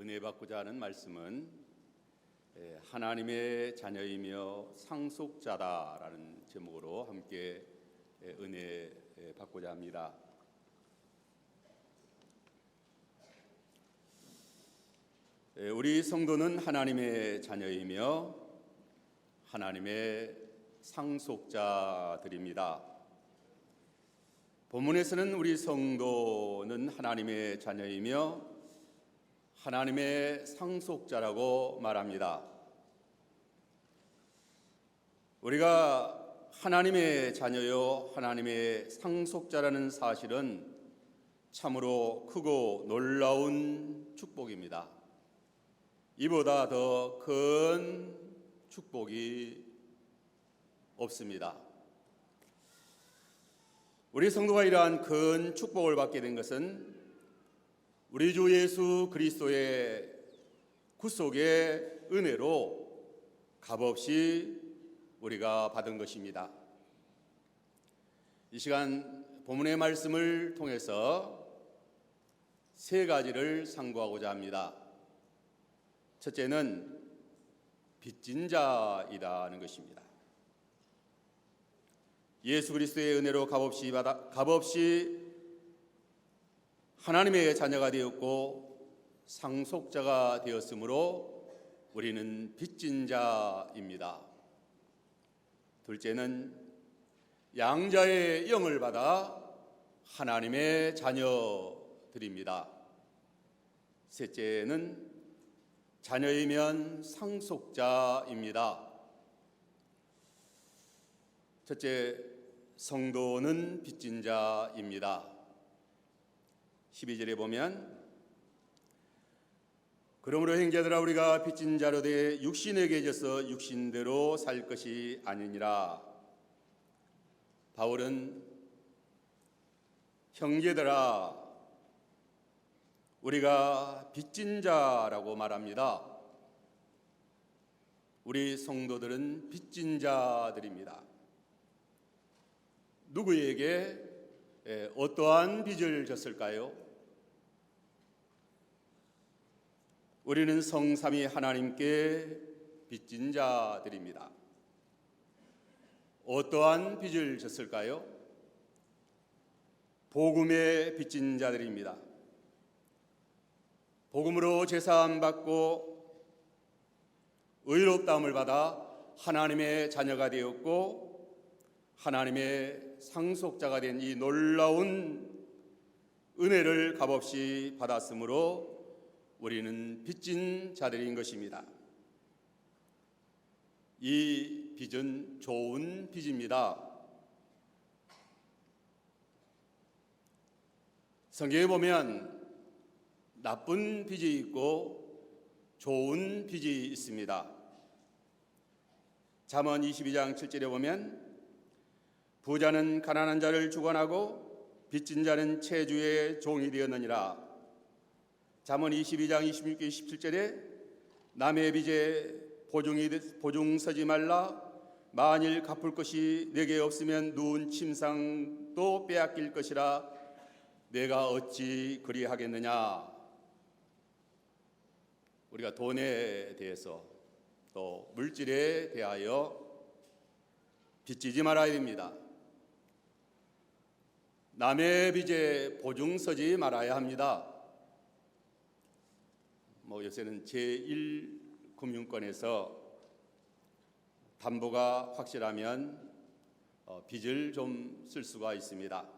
은혜 받고자 하는 말씀은 하나님의 자녀이며 상속자다라는 제목으로 함께 은혜 받고자 합니다. 우리 성도는 하나님의 자녀이며 하나님의 상속자들입니다. 본문에서는 우리 성도는 하나님의 자녀이며 하나님의 상속자라고 말합니다. 우리가 하나님의 자녀요 하나님의 상속자라는 사실은 참으로 크고 놀라운 축복입니다. 이보다 더 큰 축복이 없습니다. 우리 성도가 이러한 큰 축복을 받게 된 것은 우리 주 예수 그리스도의 구속의 은혜로 값없이 우리가 받은 것입니다. 이 시간 본문의 말씀을 통해서 세 가지를 상고하고자 합니다. 첫째는 빚진 자이라는 것입니다. 예수 그리스도의 은혜로 값없이 하나님의 자녀가 되었고 상속자가 되었으므로 우리는 빚진 자입니다. 둘째는 양자의 영을 받아 하나님의 자녀들입니다. 셋째는 자녀이면 상속자입니다. 첫째, 성도는 빚진 자입니다. 12절에 보면 그러므로 형제들아 우리가 빚진 자로 돼 육신에게 져서 육신대로 살 것이 아니니라. 바울은 형제들아 우리가 빚진 자라고 말합니다. 우리 성도들은 빚진 자들입니다. 누구에게 어떠한 빚을 졌을까요? 우리는 성삼위 하나님께 빚진 자들입니다. 어떠한 빚을 졌을까요? 복음의 빚진 자들입니다. 복음으로 제사함 받고 의롭다함을 받아 하나님의 자녀가 되었고 하나님의 상속자가 된 이 놀라운 은혜를 값없이 받았으므로 우리는 빚진 자들인 것입니다. 이 빚은 좋은 빚입니다. 성경에 보면 나쁜 빚이 있고 좋은 빚이 있습니다. 잠언 22장 7절에 보면 부자는 가난한 자를 주관하고 빚진 자는 채주의 종이 되었느니라. 잠언 22장 26절 27절에 남의 빚에 보증 서지 말라. 만일 갚을 것이 내게 없으면 누운 침상도 빼앗길 것이라. 내가 어찌 그리하겠느냐. 우리가 돈에 대해서 또 물질에 대하여 빚지지 말아야 됩니다. 남의 빚에 보증 서지 말아야 합니다. 요새는 제1금융권에서 담보가 확실하면 빚을 좀 쓸 수가 있습니다.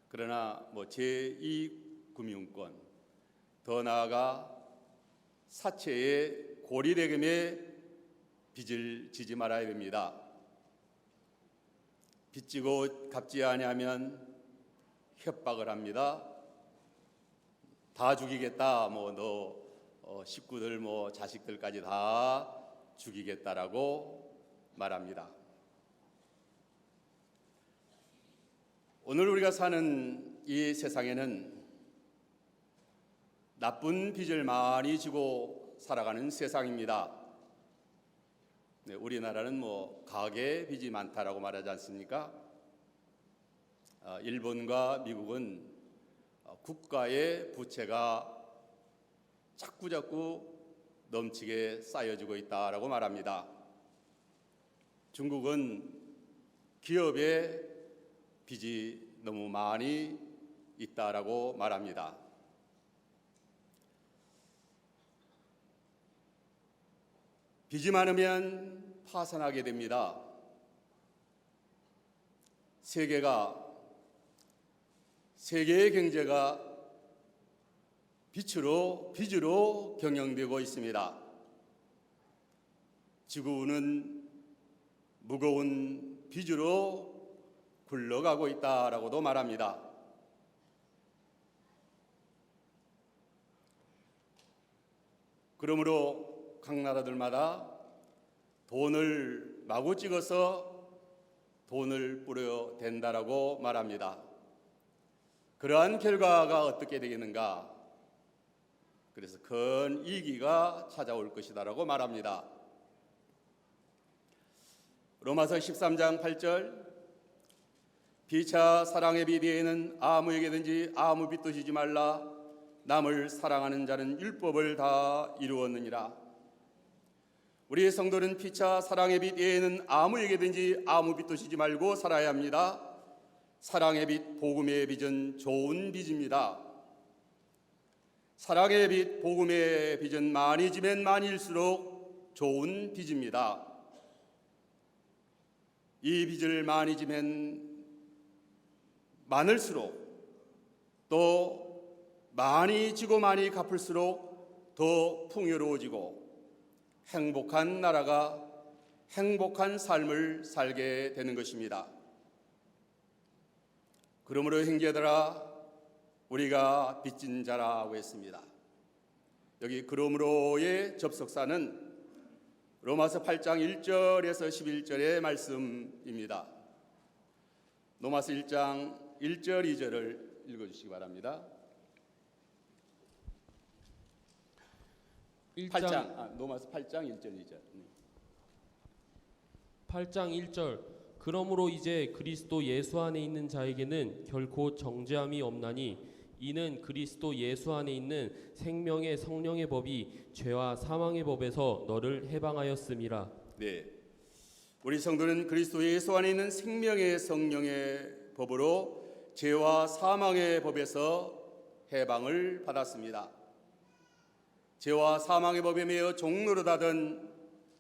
그러나 제2금융권, 더 나아가 사채의 고리대금에 빚을 지지 말아야 됩니다. 빚지고 갚지 아니하면 협박을 합니다. 다 죽이겠다. 너 식구들 자식들까지 다 죽이겠다라고 말합니다. 오늘 우리가 사는 이 세상에는 나쁜 빚을 많이 지고 살아가는 세상입니다. 우리나라는 가계 빚이 많다라고 말하지 않습니까? 일본과 미국은 국가의 부채가 자꾸자꾸 넘치게 쌓여지고 있다라고 말합니다. 중국은 기업에 빚이 너무 많이 있다라고 말합니다. 빚이 많으면 파산하게 됩니다. 세계의 경제가 빚으로 경영되고 있습니다. 지구는 무거운 빚으로 굴러가고 있다라고도 말합니다. 그러므로 각 나라들마다 돈을 마구 찍어서 돈을 뿌려댄다라고 말합니다. 그러한 결과가 어떻게 되겠는가? 그래서 큰 위기가 찾아올 것이다라고 말합니다. 로마서 13장 8절 피차 사랑의 빚 외에는 아무에게든지 아무 빚도 지지 말라. 남을 사랑하는 자는 율법을 다 이루었느니라. 우리 성도는 피차 사랑의 빚 외에는 아무에게든지 아무 빚도 지지 말고 살아야 합니다. 사랑의 빚, 복음의 빚은 좋은 빚입니다. 사랑의 빚, 복음의 빚은 많이 지면 많일수록 좋은 빚입니다. 이 빚을 많이 지면 많을수록 또 많이 지고 많이 갚을수록 더 풍요로워지고 행복한 나라가 행복한 삶을 살게 되는 것입니다. 그러므로 형제들아 우리가 빚진 자라고 했습니다. 여기 그러므로의 접속사는 로마서 8장 1절에서 11절의 말씀입니다. 로마서 1장 1절 2절을 읽어주시기 바랍니다. 로마서 8장 1절 2절. 8장 1절 그러므로 이제 그리스도 예수 안에 있는 자에게는 결코 정죄함이 없나니 이는 그리스도 예수 안에 있는 생명의 성령의 법이 죄와 사망의 법에서 너를 해방하였음이라. 네, 우리 성도는 그리스도 예수 안에 있는 생명의 성령의 법으로 죄와 사망의 법에서 해방을 받았습니다. 죄와 사망의 법에 매여 종노릇하던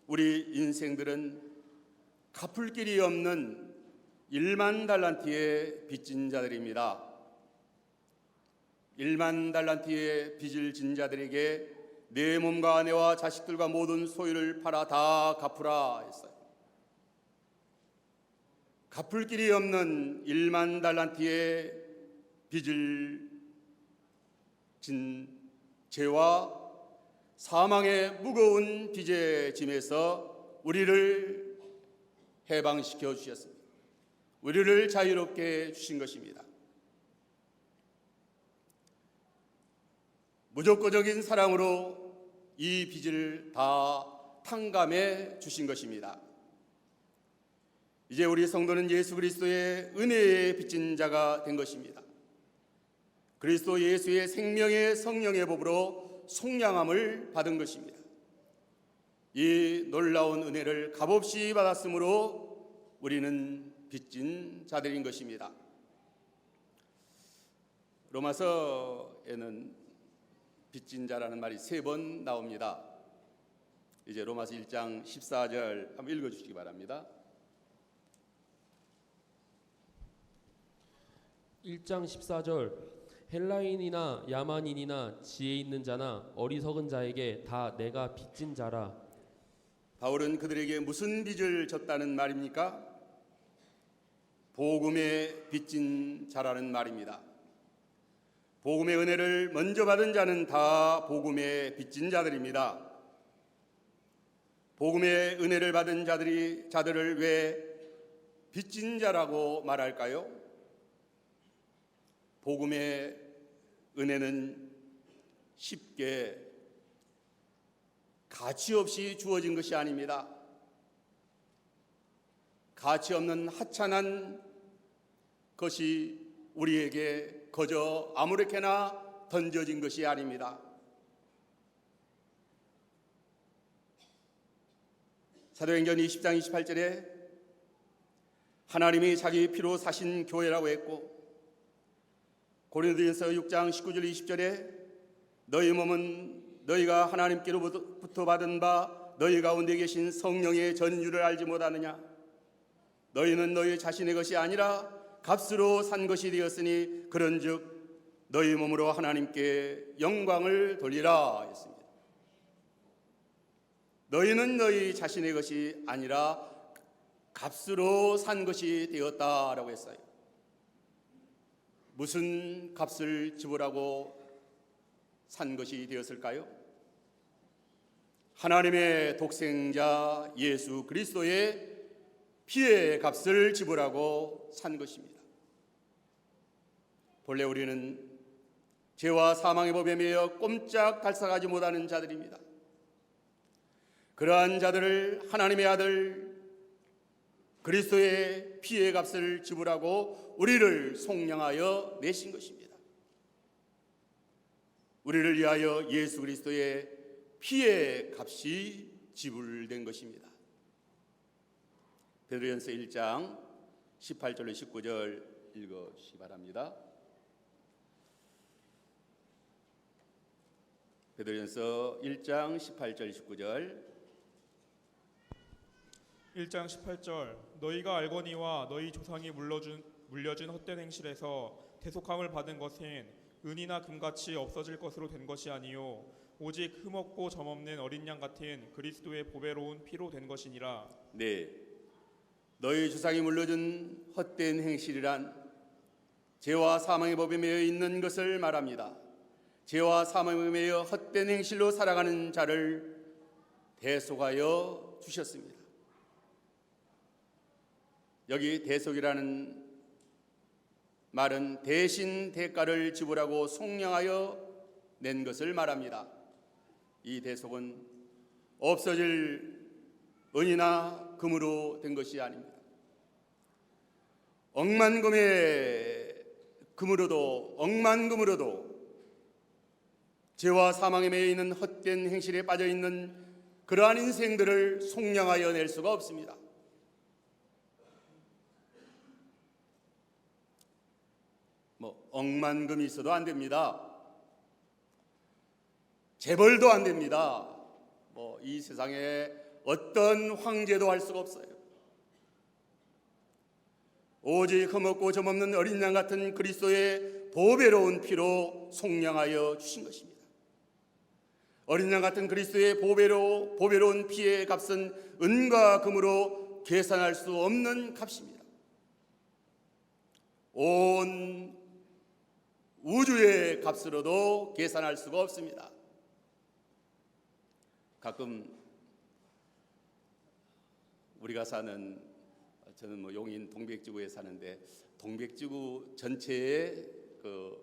우리 인생들은 갚을 길이 없는 1만 달란트의 빚진 자들입니다. 1만 달란트의 빚을 진 자들에게 내 몸과 아내와 자식들과 모든 소유를 팔아 다 갚으라 했어요. 갚을 길이 없는 1만 달란트의 빚을 진 죄와 사망의 무거운 빚의 짐에서 우리를 해방시켜 주셨습니다. 우리를 자유롭게 주신 것입니다. 무조건적인 사랑으로 이 빚을 다 탕감해 주신 것입니다. 이제 우리 성도는 예수 그리스도의 은혜에 빚진 자가 된 것입니다. 그리스도 예수의 생명의 성령의 법으로 속량함을 받은 것입니다. 이 놀라운 은혜를 값없이 받았으므로 우리는 빚진 자들인 것입니다. 로마서에는 빚진 자라는 말이 3번 나옵니다. 이제 로마서 1장 14절 한번 읽어주시기 바랍니다. 1장 14절 헬라인이나 야만인이나 지혜 있는 자나 어리석은 자에게 다 내가 빚진 자라. 바울은 그들에게 무슨 빚을 졌다는 말입니까? 복음의 빚진 자라는 말입니다. 복음의 은혜를 먼저 받은 자는 다 복음의 빚진 자들입니다. 복음의 은혜를 받은 자들을 왜 빚진 자라고 말할까요? 복음의 은혜는 쉽게 가치 없이 주어진 것이 아닙니다. 가치 없는 하찮은 것이 우리에게 거저 아무렇게나 던져진 것이 아닙니다. 사도행전 20장 28절에 하나님이 자기 피로 사신 교회라고 했고, 고린도전서 6장 19절 20절에 너희 몸은 너희가 하나님께로부터 받은 바 너희 가운데 계신 성령의 전유를 알지 못하느냐. 너희는 너희 자신의 것이 아니라 값으로 산 것이 되었으니 그런즉 너희 몸으로 하나님께 영광을 돌리라 했습니다. 너희는 너희 자신의 것이 아니라 값으로 산 것이 되었다라고 했어요. 무슨 값을 지불하고 산 것이 되었을까요? 하나님의 독생자 예수 그리스도의 피의 값을 지불하고 산 것입니다. 본래 우리는 죄와 사망의 법에 매여 꼼짝 달싹하지 못하는 자들입니다. 그러한 자들을 하나님의 아들 그리스도의 피의 값을 지불하고 우리를 속량하여 내신 것입니다. 우리를 위하여 예수 그리스도의 피의 값이 지불된 것입니다. 베드로전서 1장 18절로 19절 읽으시기 바랍니다. 베드로전서 1장 18절 19절. 1장 18절 너희가 알거니와 너희 조상이 물려준 헛된 행실에서 대속함을 받은 것은 은이나 금같이 없어질 것으로 된 것이 아니요 오직 흠없고 점없는 어린 양 같은 그리스도의 보배로운 피로 된 것이니라. 네, 너희 조상이 물려준 헛된 행실이란 죄와 사망의 법에 매여 있는 것을 말합니다. 죄와 사망에 매여 헛된 행실로 살아가는 자를 대속하여 주셨습니다. 여기 대속이라는 말은 대신 대가를 지불하고 속량하여 낸 것을 말합니다. 이 대속은 없어질 은이나 금으로 된 것이 아닙니다. 억만금의 금으로도 억만금으로도 죄와 사망에 매여 있는 헛된 행실에 빠져 있는 그러한 인생들을 속량하여 낼 수가 없습니다. 억만금이 있어도 안 됩니다. 재벌도 안 됩니다. 이 세상에 어떤 황제도 할 수가 없어요. 오직 흠없고 점없는 어린 양 같은 그리스도의 보배로운 피로 속량하여 주신 것입니다. 어린 양 같은 그리스도의 보배로운 피의 값은 은과 금으로 계산할 수 없는 값입니다. 온 우주의 값으로도 계산할 수가 없습니다. 가끔 우리가 사는, 저는 용인 동백지구에 사는데 동백지구 전체의 그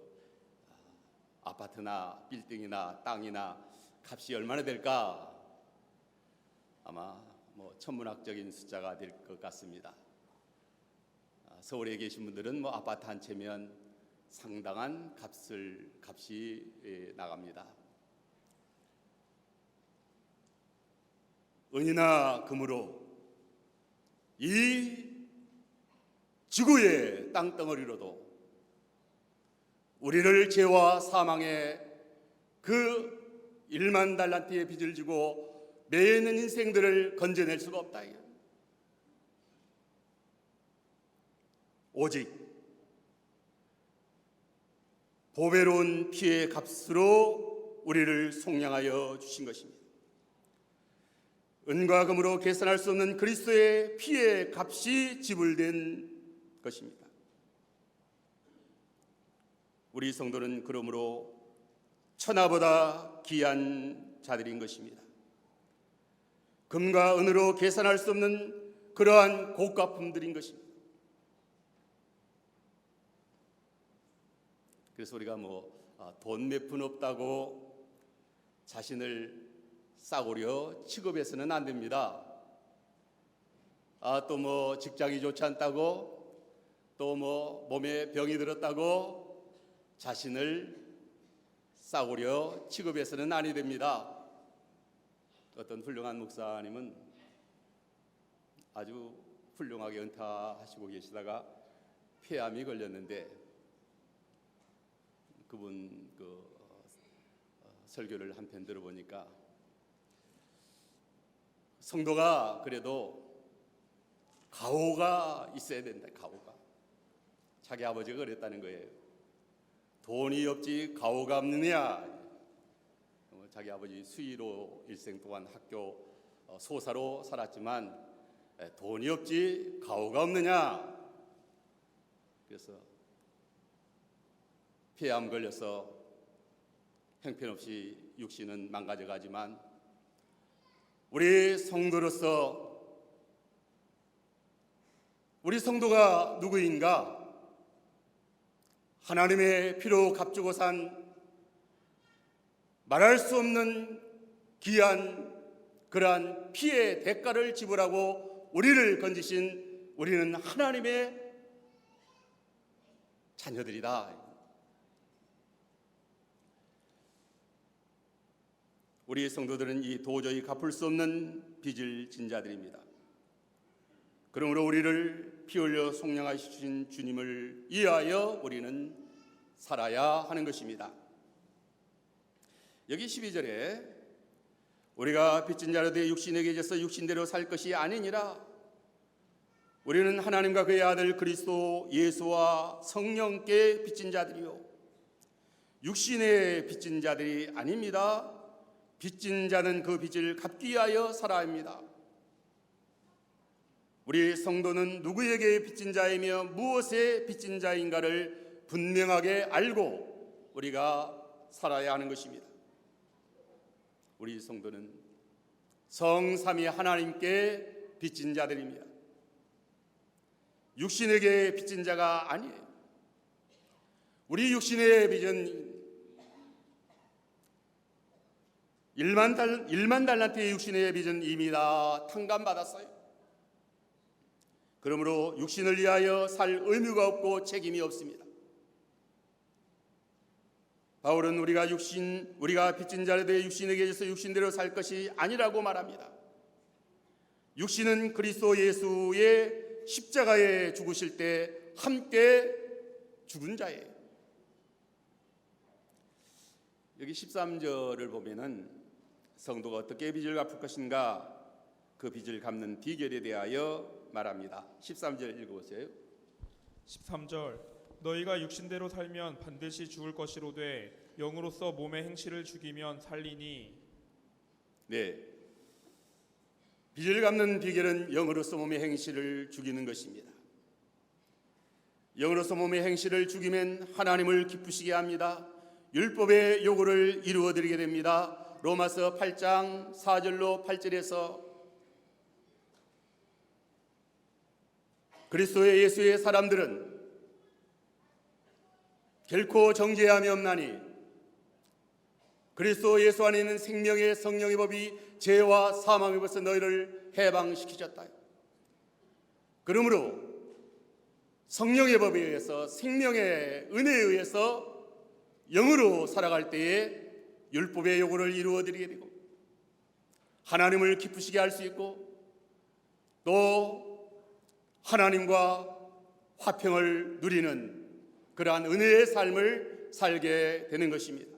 아파트나 빌딩이나 땅이나 값이 얼마나 될까? 아마 천문학적인 숫자가 될 것 같습니다. 서울에 계신 분들은 아파트 한 채면 상당한 값이 나갑니다. 은이나 금으로 이 지구의 땅덩어리로도 우리를 죄와 사망의 그 1만 달란트의 빚을 지고 매여 있는 인생들을 건져낼 수가 없다. 오직 보배로운 피의 값으로 우리를 속량하여 주신 것입니다. 은과 금으로 계산할 수 없는 그리스도의 피의 값이 지불된 것입니다. 우리 성도는 그러므로 천하보다 귀한 자들인 것입니다. 금과 은으로 계산할 수 없는 그러한 고가품들인 것입니다. 그래서 우리가 돈 몇 푼 없다고 자신을 싸구려 취급해서는 안 됩니다. 또 직장이 좋지 않다고, 또 몸에 병이 들었다고 자신을 싸구려 취급해서는 아니 됩니다. 어떤 훌륭한 목사님은 아주 훌륭하게 은퇴하시고 계시다가 폐암이 걸렸는데 그분 설교를 한편 들어보니까 성도가 그래도 가오가 있어야 된다. 가오가. 자기 아버지가 그랬다는 거예요. 돈이 없지 가오가 없느냐. 자기 아버지 수의로 일생 동안 학교 소사로 살았지만 돈이 없지 가오가 없느냐. 그래서 폐암 걸려서 형편없이 육신은 망가져 가지만 우리 성도로서 우리 성도가 누구인가? 하나님의 피로 값주고 산 말할 수 없는 귀한 그러한 피의 대가를 지불하고 우리를 건지신 우리는 하나님의 자녀들이다. 우리 성도들은 이 도저히 갚을 수 없는 빚을 진 자들입니다. 그러므로 우리를 피 흘려 속량하신 주님을 위하여 우리는 살아야 하는 것입니다. 여기 12절에 우리가 빚진 자로 되어 육신에게 져서 육신대로 살 것이 아니니라. 우리는 하나님과 그의 아들 그리스도 예수와 성령께 빚진 자들이요 육신에 빚진 자들이 아닙니다. 빚진 자는 그 빚을 갚기 위하여 살아야 합니다. 우리 성도는 누구에게 빚진 자이며 무엇에 빚진 자인가를 분명하게 알고 우리가 살아야 하는 것입니다. 우리 성도는 성삼위 하나님께 빚진 자들입니다. 육신에게 빚진 자가 아니에요. 우리 육신의 빚은 1만 달란트의 육신의 빚은 이미 다 탕감받았어요. 그러므로 육신을 위하여 살 의무가 없고 책임이 없습니다. 바울은 우리가 빚진 자에 대해 육신에게 져서 육신대로 살 것이 아니라고 말합니다. 육신은 그리스도 예수의 십자가에 죽으실 때 함께 죽은 자예요. 여기 13절을 보면은 성도가 어떻게 빚을 갚을 것인가 그 빚을 갚는 비결에 대하여 말합니다. 13절 읽어보세요. 13절 너희가 육신대로 살면 반드시 죽을 것이로되 영으로서 몸의 행실을 죽이면 살리니. 네, 빚을 갚는 비결은 영으로서 몸의 행실을 죽이는 것입니다. 영으로서 몸의 행실을 죽이면 하나님을 기쁘시게 합니다. 율법의 요구를 이루어드리게 됩니다. 로마서 8장 4절로 8절에서 그리스도의 예수의 사람들은 결코 정죄함이 없나니 그리스도 예수 안에 있는 생명의 성령의 법이 죄와 사망의 법에서 너희를 해방시키셨다. 그러므로 성령의 법에 의해서 생명의 은혜에 의해서 영으로 살아갈 때에 율법의 요구를 이루어드리게 되고 하나님을 기쁘시게 할 수 있고 또 하나님과 화평을 누리는 그러한 은혜의 삶을 살게 되는 것입니다.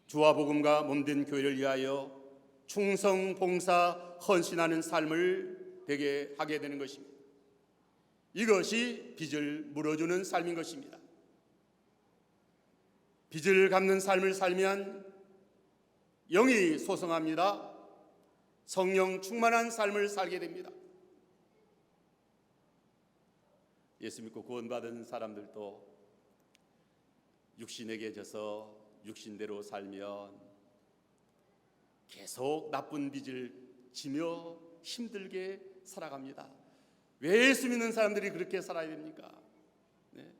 주와 복음과 몸된 교회를 위하여 충성, 봉사, 헌신하는 삶을 되게 하게 되는 것입니다. 이것이 빚을 물어주는 삶인 것입니다. 빚을 갚는 삶을 살면 영이 소성합니다. 성령 충만한 삶을 살게 됩니다. 예수 믿고 구원받은 사람들도 육신에게 져서 육신대로 살면 계속 나쁜 빚을 지며 힘들게 살아갑니다. 왜 예수 믿는 사람들이 그렇게 살아야 됩니까? 네.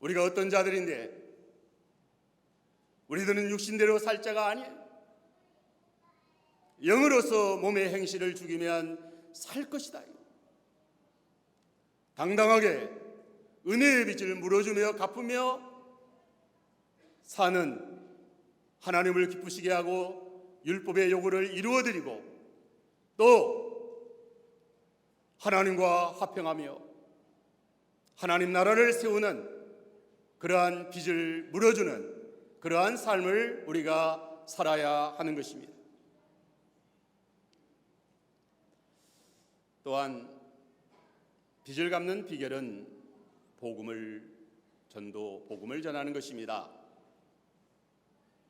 우리가 어떤 자들인데 우리들은 육신대로 살 자가 아니에요. 영으로서 몸의 행실을 죽이면 살 것이다. 당당하게 은혜의 빚을 물어주며 갚으며 사는 하나님을 기쁘시게 하고 율법의 요구를 이루어드리고 또 하나님과 화평하며 하나님 나라를 세우는 그러한 빚을 물어주는 그러한 삶을 우리가 살아야 하는 것입니다. 또한 빚을 갚는 비결은 복음을 전하는 것입니다.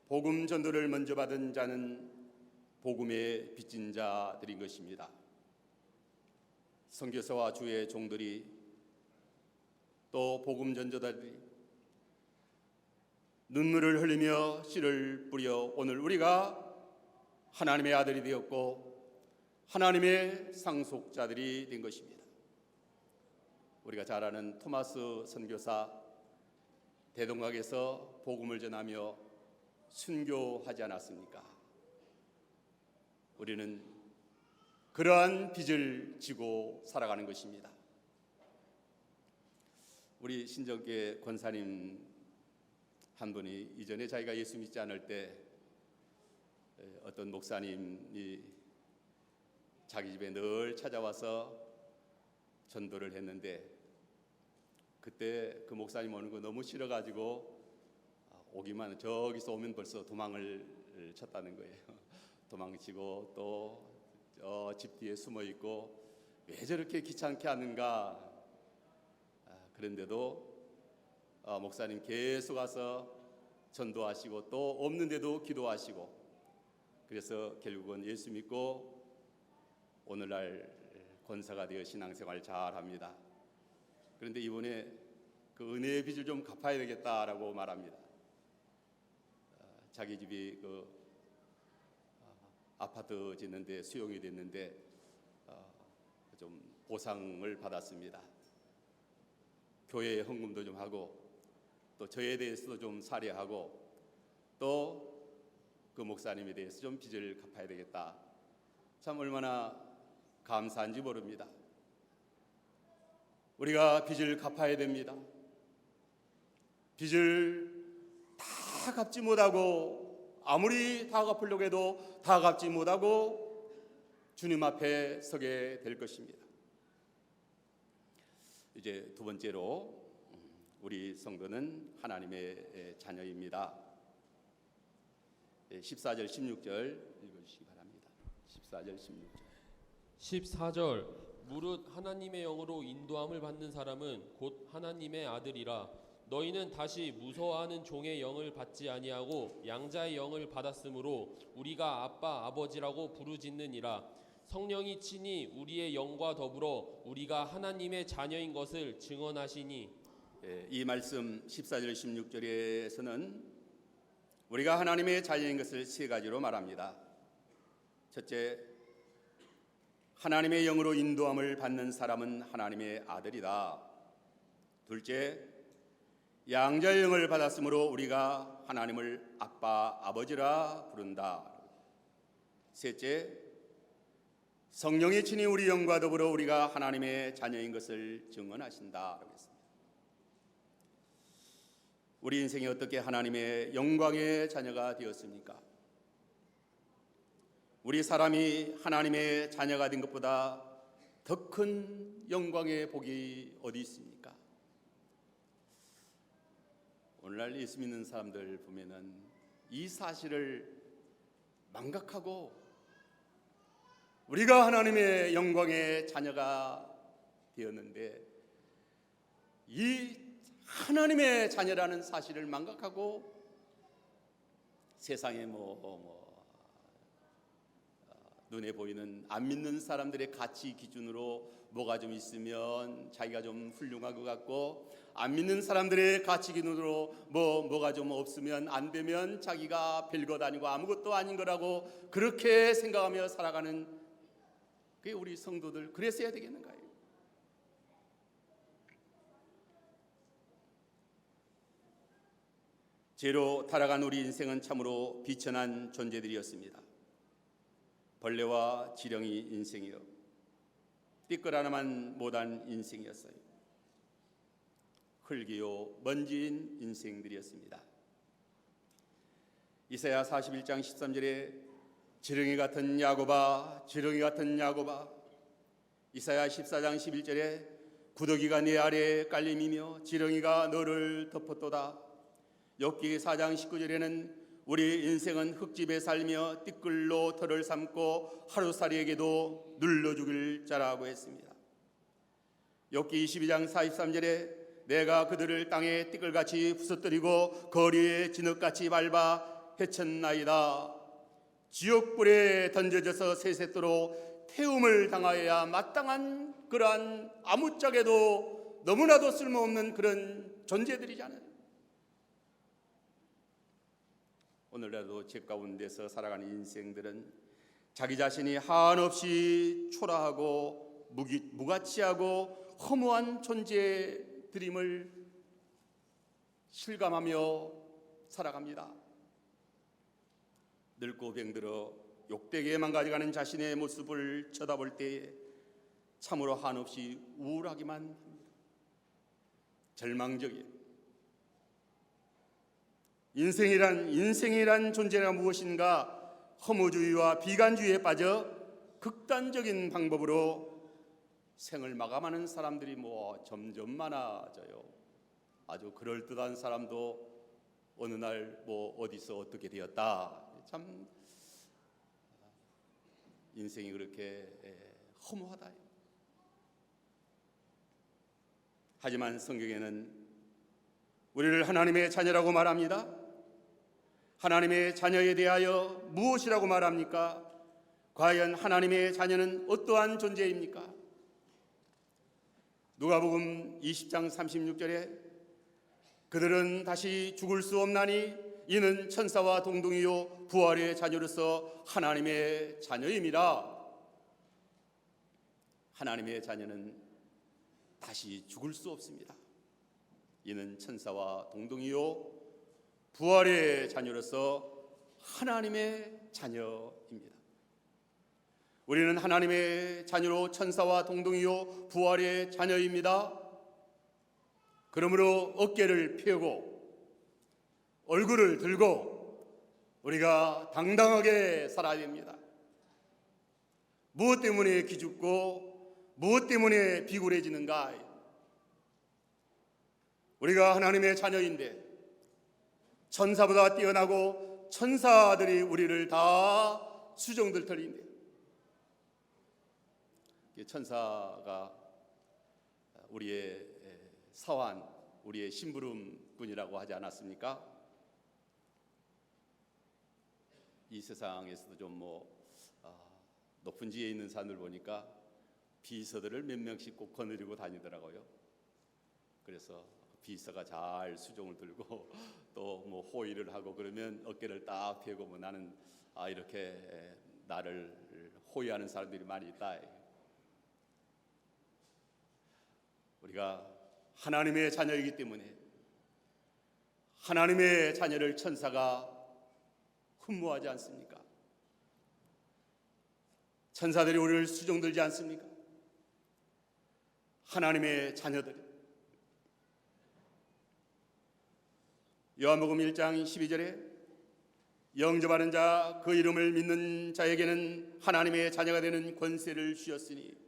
복음 전도를 먼저 받은 자는 복음의 빚진 자들인 것입니다. 선교사와 주의 종들이 또 복음 전도자들이 눈물을 흘리며 씨를 뿌려 오늘 우리가 하나님의 아들이 되었고 하나님의 상속자들이 된 것입니다. 우리가 잘 아는 토마스 선교사 대동강에서 복음을 전하며 순교하지 않았습니까? 우리는 그러한 빚을 지고 살아가는 것입니다. 우리 신정교회 권사님 한 분이 이전에 자기가 예수 믿지 않을 때 어떤 목사님이 자기 집에 늘 찾아와서 전도를 했는데 그때 그 목사님 오는 거 너무 싫어가지고 오기만 저기서 오면 벌써 도망을 쳤다는 거예요. 도망치고 또 집 뒤에 숨어 있고 왜 저렇게 귀찮게 하는가. 그런데도 목사님 계속 와서 전도하시고 또 없는데도 기도하시고 그래서 결국은 예수 믿고 오늘날 권사가 되어 신앙생활 잘합니다. 그런데 이번에 그 은혜의 빚을 좀 갚아야 되겠다라고 말합니다. 자기 집이 그 아파트 짓는데 수용이 됐는데 좀 보상을 받았습니다. 교회에 헌금도 좀 하고 또 저에 대해서도 좀 사례하고 또 그 목사님에 대해서 좀 빚을 갚아야 되겠다. 참 얼마나 감사한지 모릅니다. 우리가 빚을 갚아야 됩니다. 빚을 다 갚지 못하고 아무리 다 갚으려고 해도 다 갚지 못하고 주님 앞에 서게 될 것입니다. 이제 두 번째로 우리 성도는 하나님의 자녀입니다. 14절 16절 읽어주시기 바랍니다. 14절 16절 14절 무릇 하나님의 영으로 인도함을 받는 사람은 곧 하나님의 아들이라. 너희는 다시 무서워하는 종의 영을 받지 아니하고 양자의 영을 받았으므로 우리가 아빠 아버지라고 부르짖느니라. 성령이 친히 우리의 영과 더불어 우리가 하나님의 자녀인 것을 증언하시니. 이 말씀 14절 16절에서는 우리가 하나님의 자녀인 것을 세 가지로 말합니다. 첫째, 하나님의 영으로 인도함을 받는 사람은 하나님의 아들이다. 둘째, 양자의 영을 받았으므로 우리가 하나님을 아빠 아버지라 부른다. 셋째, 성령이 친히 우리 영과 더불어 우리가 하나님의 자녀인 것을 증언하신다. 우리 인생이 어떻게 하나님의 영광의 자녀가 되었습니까? 우리 사람이 하나님의 자녀가 된 것보다 더 큰 영광의 복이 어디 있습니까? 오늘날 예수 믿는 사람들 보면은 이 사실을 망각하고 우리가 하나님의 영광의 자녀가 되었는데 이 하나님의 자녀라는 사실을 망각하고 세상에 눈에 보이는 안 믿는 사람들의 가치 기준으로 뭐가 좀 있으면 자기가 좀 훌륭한 것 같고 안 믿는 사람들의 가치 기준으로 뭐가 좀 없으면 안 되면 자기가 별것 아니고 아무것도 아닌 거라고 그렇게 생각하며 살아가는 그게 우리 성도들 그랬어야 되겠는가요? 죄로 타락한 우리 인생은 참으로 비천한 존재들이었습니다. 벌레와 지렁이 인생이요, 띠끌 하나만 못한 인생이었어요. 흙이요 먼지인 인생들이었습니다. 이사야 41장 13절에 지렁이 같은 야곱아, 지렁이 같은 야곱아. 이사야 14장 11절에 구더기가 네 아래에 깔림이며 지렁이가 너를 덮었도다. 욥기 4장 19절에는 우리 인생은 흙집에 살며 띠끌로 털을 삼고 하루살이에게도 눌러 죽일 자라고 했습니다. 욥기 22장 43절에 내가 그들을 땅에 띠끌같이 부서뜨리고 거리에 진흙같이 밟아 해쳤나이다. 지옥불에 던져져서 세세토록 태움을 당하여야 마땅한 그러한 아무짝에도 너무나도 쓸모없는 그런 존재들이잖아요. 오늘날도 제 가운데서 살아가는 인생들은 자기 자신이 한없이 초라하고 무가치하고 허무한 존재들임을 실감하며 살아갑니다. 늙고 병들어 욕되게 망가져가는 자신의 모습을 쳐다볼 때에 참으로 한없이 우울하기만 합니다. 절망적이에요. 인생이란 존재가 무엇인가? 허무주의와 비관주의에 빠져 극단적인 방법으로 생을 마감하는 사람들이 점점 많아져요. 아주 그럴듯한 사람도 어느 날 어디서 어떻게 되었다. 참 인생이 그렇게 허무하다. 하지만 성경에는 우리를 하나님의 자녀라고 말합니다. 하나님의 자녀에 대하여 무엇이라고 말합니까? 과연 하나님의 자녀는 어떠한 존재입니까? 누가복음 20장 36절에 그들은 다시 죽을 수 없나니 이는 천사와 동등이요 부활의 자녀로서 하나님의 자녀임이라. 하나님의 자녀는 다시 죽을 수 없습니다. 이는 천사와 동등이요 부활의 자녀로서 하나님의 자녀입니다. 우리는 하나님의 자녀로 천사와 동등이요 부활의 자녀입니다. 그러므로 어깨를 펴고 얼굴을 들고 우리가 당당하게 살아야 됩니다. 무엇 때문에 기죽고 무엇 때문에 비굴해지는가? 우리가 하나님의 자녀인데 천사보다 뛰어나고 천사들이 우리를 다 수종들 터인데 천사가 우리의 사환, 우리의 심부름꾼이라고 하지 않았습니까? 이 세상에서도 좀 높은 지에 있는 사람들 보니까 비서들을 몇 명씩 꼭 거느리고 다니더라고요. 그래서 비서가 잘 수종을 들고 또 호의를 하고 그러면 어깨를 딱 펴고 나는 이렇게 나를 호의하는 사람들이 많이 있다. 우리가 하나님의 자녀이기 때문에 하나님의 자녀를 천사가 흠모하지 않습니까? 천사들이 우리를 수종들지 않습니까? 하나님의 자녀들. 요한복음 1장 12절에 영접하는 자 그 이름을 믿는 자에게는 하나님의 자녀가 되는 권세를 주셨으니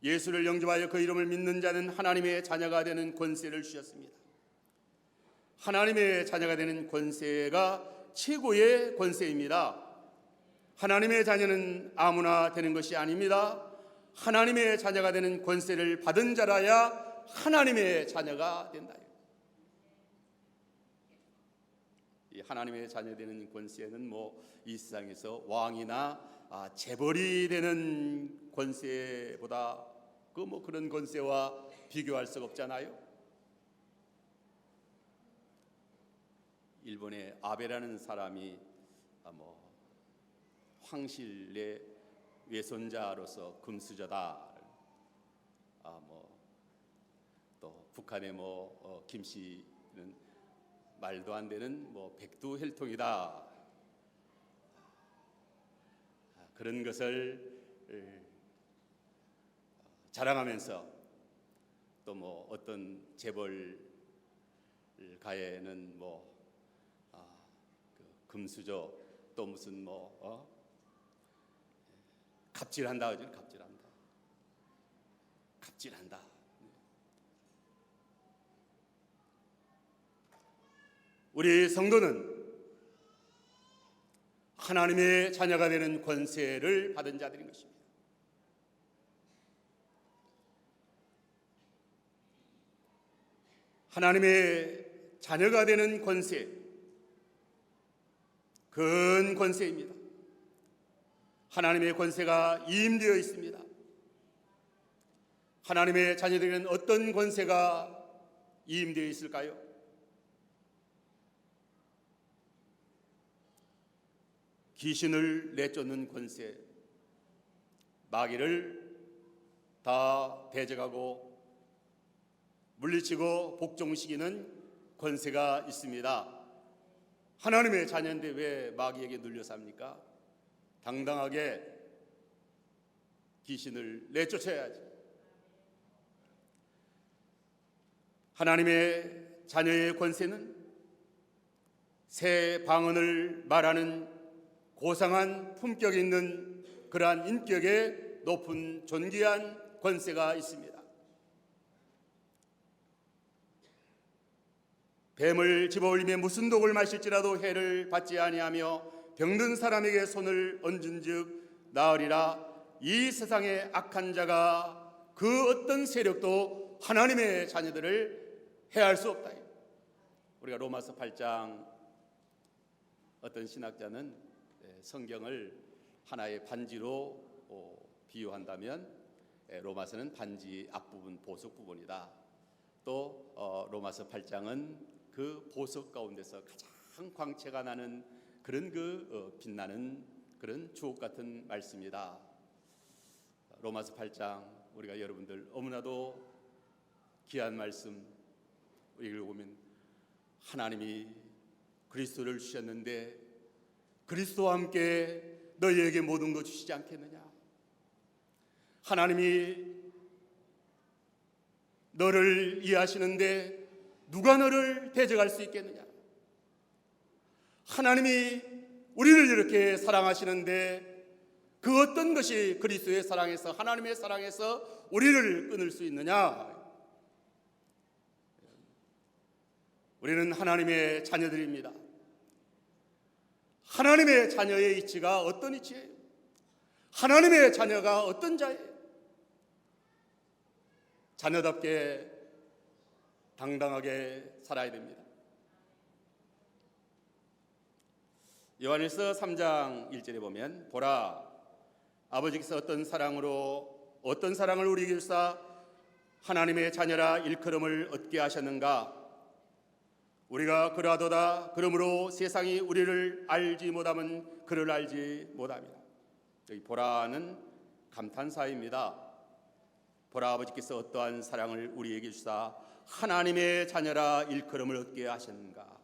예수를 영접하여 그 이름을 믿는 자는 하나님의 자녀가 되는 권세를 주셨습니다. 하나님의 자녀가 되는 권세가 최고의 권세입니다. 하나님의 자녀는 아무나 되는 것이 아닙니다. 하나님의 자녀가 되는 권세를 받은 자라야 하나님의 자녀가 된다. 이 하나님의 자녀 되는 권세는 이 세상에서 왕이나 재벌이 되는 권세보다 그런 권세와 비교할 수가 없잖아요. 일본의 아베라는 사람이 황실의 외손자로서 금수저다. 또 북한의 김씨는 말도 안 되는 백두혈통이다. 그런 것을 자랑하면서 또 어떤 재벌 가에는 금수저 또 무슨 갑질한다 그죠? 갑질한다. 우리 성도는 하나님의 자녀가 되는 권세를 받은 자들인 것입니다. 하나님의 자녀가 되는 권세, 큰 권세입니다. 하나님의 권세가 임되어 있습니다. 하나님의 자녀들에게는 어떤 권세가 임되어 있을까요? 귀신을 내쫓는 권세, 마귀를 다 대적하고 물리치고 복종시키는 권세가 있습니다. 하나님의 자녀인데 왜 마귀에게 눌려 삽니까? 당당하게 귀신을 내쫓아야지. 하나님의 자녀의 권세는 새 방언을 말하는 고상한 품격 있는 그러한 인격의 높은 존귀한 권세가 있습니다. 뱀을 집어올리며 무슨 독을 마실지라도 해를 받지 아니하며 병든 사람에게 손을 얹은즉 나으리라. 이 세상의 악한 자가 그 어떤 세력도 하나님의 자녀들을 해할 수 없다. 우리가 로마서 8장 어떤 신학자는 성경을 하나의 반지로 비유한다면 로마서는 반지 앞부분 보석 부분이다. 또 로마서 8장은 그 보석 가운데서 가장 광채가 나는 그런 빛나는 그런 주옥 같은 말씀이다. 로마서 8장 우리가 여러분들 너무나도 귀한 말씀 우리 읽어보면 하나님이 그리스도를 주셨는데 그리스도와 함께 너희에게 모든 것 주시지 않겠느냐. 하나님이 너를 이해하시는데 누가 너를 대적할 수 있겠느냐. 하나님이 우리를 이렇게 사랑하시는데 그 어떤 것이 그리스도의 사랑에서 하나님의 사랑에서 우리를 끊을 수 있느냐. 우리는 하나님의 자녀들입니다. 하나님의 자녀의 이치가 어떤 이치예요? 하나님의 자녀가 어떤 자예요? 자녀답게 당당하게 살아야 됩니다. 요한일서 3장 1절에 보면 보라 아버지께서 어떤 사랑을 우리에게 주사 하나님의 자녀라 일컬음을 얻게 하셨는가. 우리가 그러하도다. 그러므로 세상이 우리를 알지 못하면 그를 알지 못합니다. 여기 보라는 감탄사입니다. 보라 아버지께서 어떠한 사랑을 우리에게 주사 하나님의 자녀라 일컬음을 얻게 하셨는가.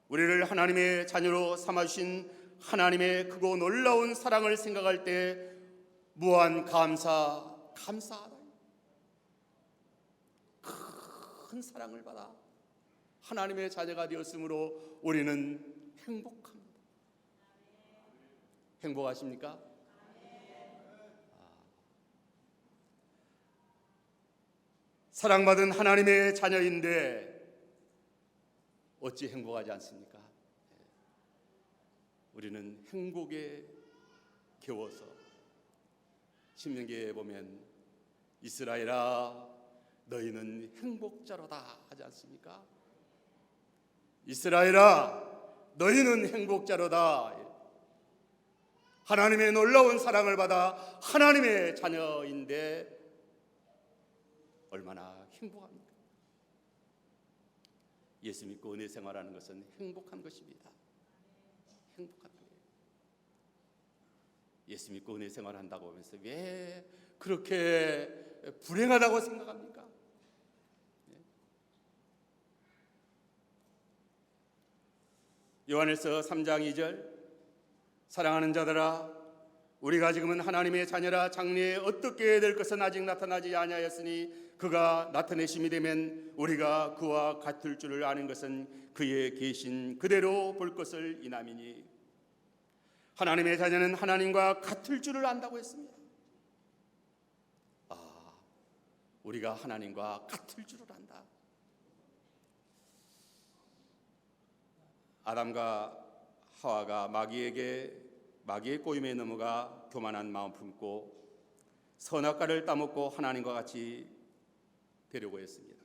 우리를 하나님의 자녀로 삼아주신 하나님의 크고 놀라운 사랑을 생각할 때 무한 감사하다. 큰 사랑을 받아 하나님의 자녀가 되었으므로 우리는 행복합니다. 행복하십니까? 사랑받은 하나님의 자녀인데 어찌 행복하지 않습니까? 우리는 행복에 겨워서 신명기에 보면 이스라엘아 너희는 행복자로다 하지 않습니까? 이스라엘아 너희는 행복자로다. 하나님의 놀라운 사랑을 받아 하나님의 자녀인데 얼마나 행복합니까? 예수 믿고 은혜 생활하는 것은 행복한 것입니다. 행복한 거예요. 예수 믿고 은혜 생활한다고 하면서 왜 그렇게 불행하다고 생각합니까? 요한일서 3장 2절 사랑하는 자들아 우리가 지금은 하나님의 자녀라 장래에 어떻게 될 것은 아직 나타나지 아니하였으니 그가 나타내심이 되면 우리가 그와 같을 줄을 아는 것은 그의 계신 그대로 볼 것을 인함이니 하나님의 자녀는 하나님과 같을 줄을 안다고 했습니다. 우리가 하나님과 같을 줄을 안다. 아담과 하와가 마귀의 꼬임에 넘어가 교만한 마음 품고 선악과를 따먹고 하나님과 같이 되려고 했습니다.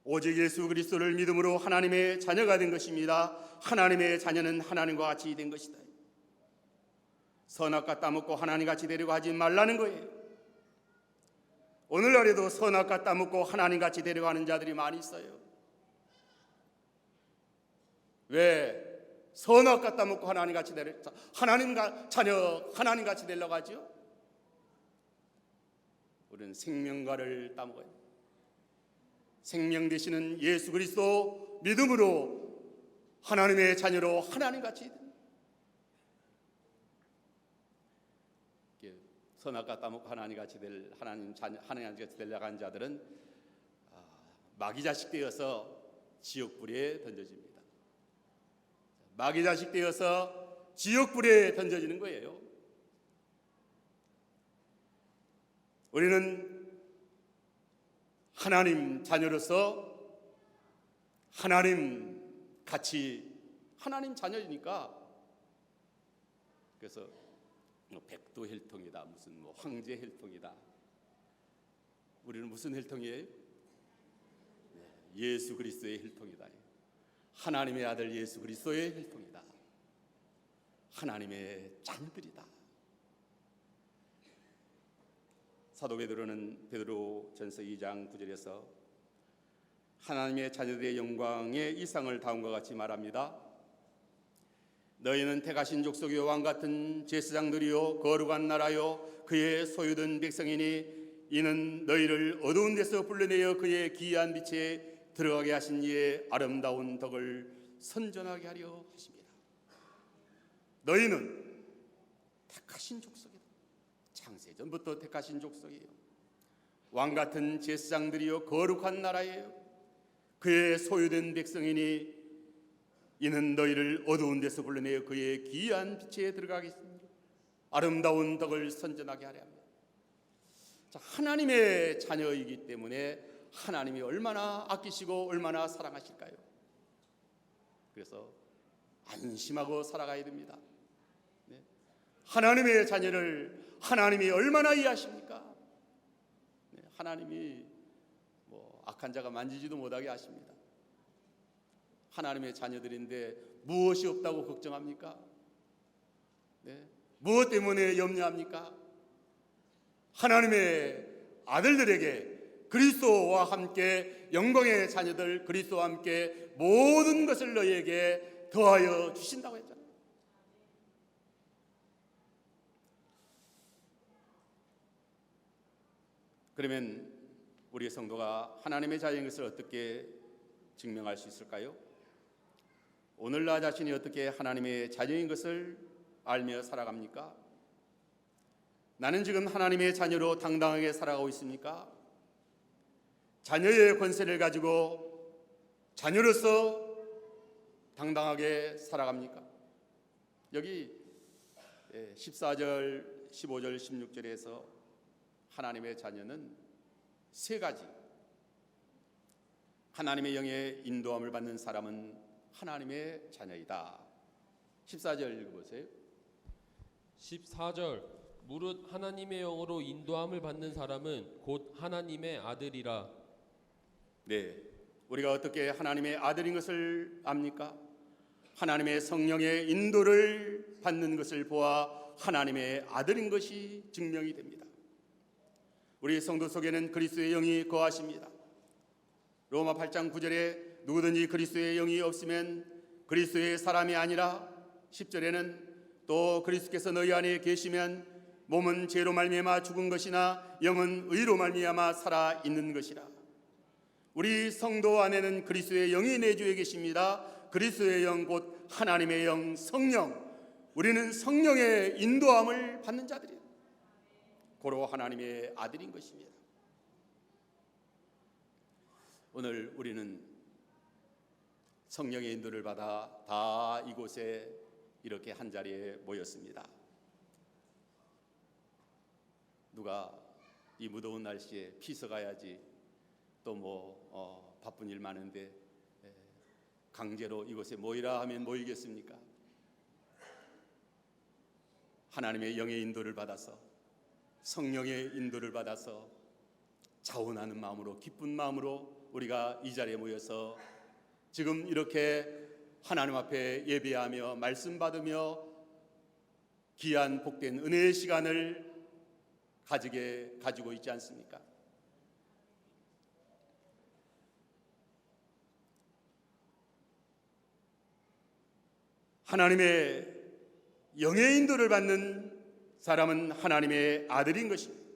오직 예수 그리스도를 믿음으로 하나님의 자녀가 된 것입니다. 하나님의 자녀는 하나님과 같이 된 것이다. 선악과 따먹고 하나님같이 되려고 하지 말라는 거예요. 오늘날에도 선악과 따먹고 하나님같이 되려고 하는 자들이 많이 있어요. 왜 선악과 따먹고 하나님같이 하나님과 자녀 하나님같이 되려고 하죠? 우리는 생명과를 따먹어야 돼요. 생명 되시는 예수 그리스도 믿음으로 하나님의 자녀로 하나님같이 선악과 따먹고 하나님같이 될 하나님같이 되려고 하는 자들은 마귀 자식 되어서 지옥불에 던져집니다. 마귀 자식 되어서 지옥불에 던져지는 거예요. 우리는 하나님 자녀로서 하나님 같이 하나님 자녀이니까 그래서 백도 혈통이다 무슨 황제 혈통이다. 우리는 무슨 혈통이에요? 예수 그리스도의 혈통이다. 하나님의 아들 예수 그리스도의 혈통이다. 하나님의 자녀들이다. 사도 베드로는 베드로전서 2장 9절에서 하나님의 자녀들의 영광의 이상을 다음과 같이 말합니다. 너희는 택하신 족속의 왕같은 제사장들이요 거룩한 나라요 그의 소유된 백성이니 이는 너희를 어두운 데서 불러내어 그의 기이한 빛에 들어가게 하신 이의 아름다운 덕을 선전하게 하려 하십니다. 너희는 택하신 족속이다. 창세전부터 택하신 족속이에요. 왕같은 제사장들이요 거룩한 나라예요. 그의 소유된 백성이니 이는 너희를 어두운 데서 불러내어 그의 기이한 빛에 들어가게 했습니다. 아름다운 덕을 선전하게 하려 합니다. 자, 하나님의 자녀이기 때문에 하나님이 얼마나 아끼시고 얼마나 사랑하실까요? 그래서 안심하고 살아가야 됩니다. 네. 하나님의 자녀를 하나님이 얼마나 이해하십니까? 네. 하나님이 악한 자가 만지지도 못하게 하십니다. 하나님의 자녀들인데 무엇이 없다고 걱정합니까? 네. 무엇 때문에 염려합니까? 하나님의 아들들에게 그리스도와 함께 영광의 자녀들 그리스도와 함께 모든 것을 너희에게 더하여 주신다고 했잖아요. 그러면 우리의 성도가 하나님의 자녀인 것을 어떻게 증명할 수 있을까요? 오늘 나 자신이 어떻게 하나님의 자녀인 것을 알며 살아갑니까? 나는 지금 하나님의 자녀로 당당하게 살아가고 있습니까? 자녀의 권세를 가지고 자녀로서 당당하게 살아갑니까? 여기 14절, 15절, 16절에서 하나님의 자녀는 세 가지. 하나님의 영의 인도함을 받는 사람은 하나님의 자녀이다. 14절 읽어보세요. 14절 무릇 하나님의 영으로 인도함을 받는 사람은 곧 하나님의 아들이라. 네, 우리가 어떻게 하나님의 아들인 것을 압니까? 하나님의 성령의 인도를 받는 것을 보아 하나님의 아들인 것이 증명이 됩니다. 우리 성도 속에는 그리스도의 영이 거하십니다. 로마 8장 9절에 누구든지 그리스도의 영이 없으면 그리스도의 사람이 아니라 10절에는 또 그리스도께서 너희 안에 계시면 몸은 죄로 말미암아 죽은 것이나 영은 의로 말미암아 살아 있는 것이라. 우리 성도 안에는 그리스도의 영이 내주에 계십니다. 그리스도의 영 곧 하나님의 영 성령. 우리는 성령의 인도함을 받는 자들이에요. 고로 하나님의 아들인 것입니다. 오늘 우리는 성령의 인도를 받아 다 이곳에 이렇게 한자리에 모였습니다. 누가 이 무더운 날씨에 피서 가야지, 또 뭐 바쁜 일 많은데 강제로 이곳에 모이라 하면 모이겠습니까? 하나님의 영의 인도를 받아서, 성령의 인도를 받아서 자원하는 마음으로, 기쁜 마음으로 우리가 이 자리에 모여서 지금 이렇게 하나님 앞에 예배하며 말씀 받으며 귀한 복된 은혜의 시간을 가지고 있지 않습니까? 하나님의 영의 인도를 받는 사람은 하나님의 아들인 것입니다.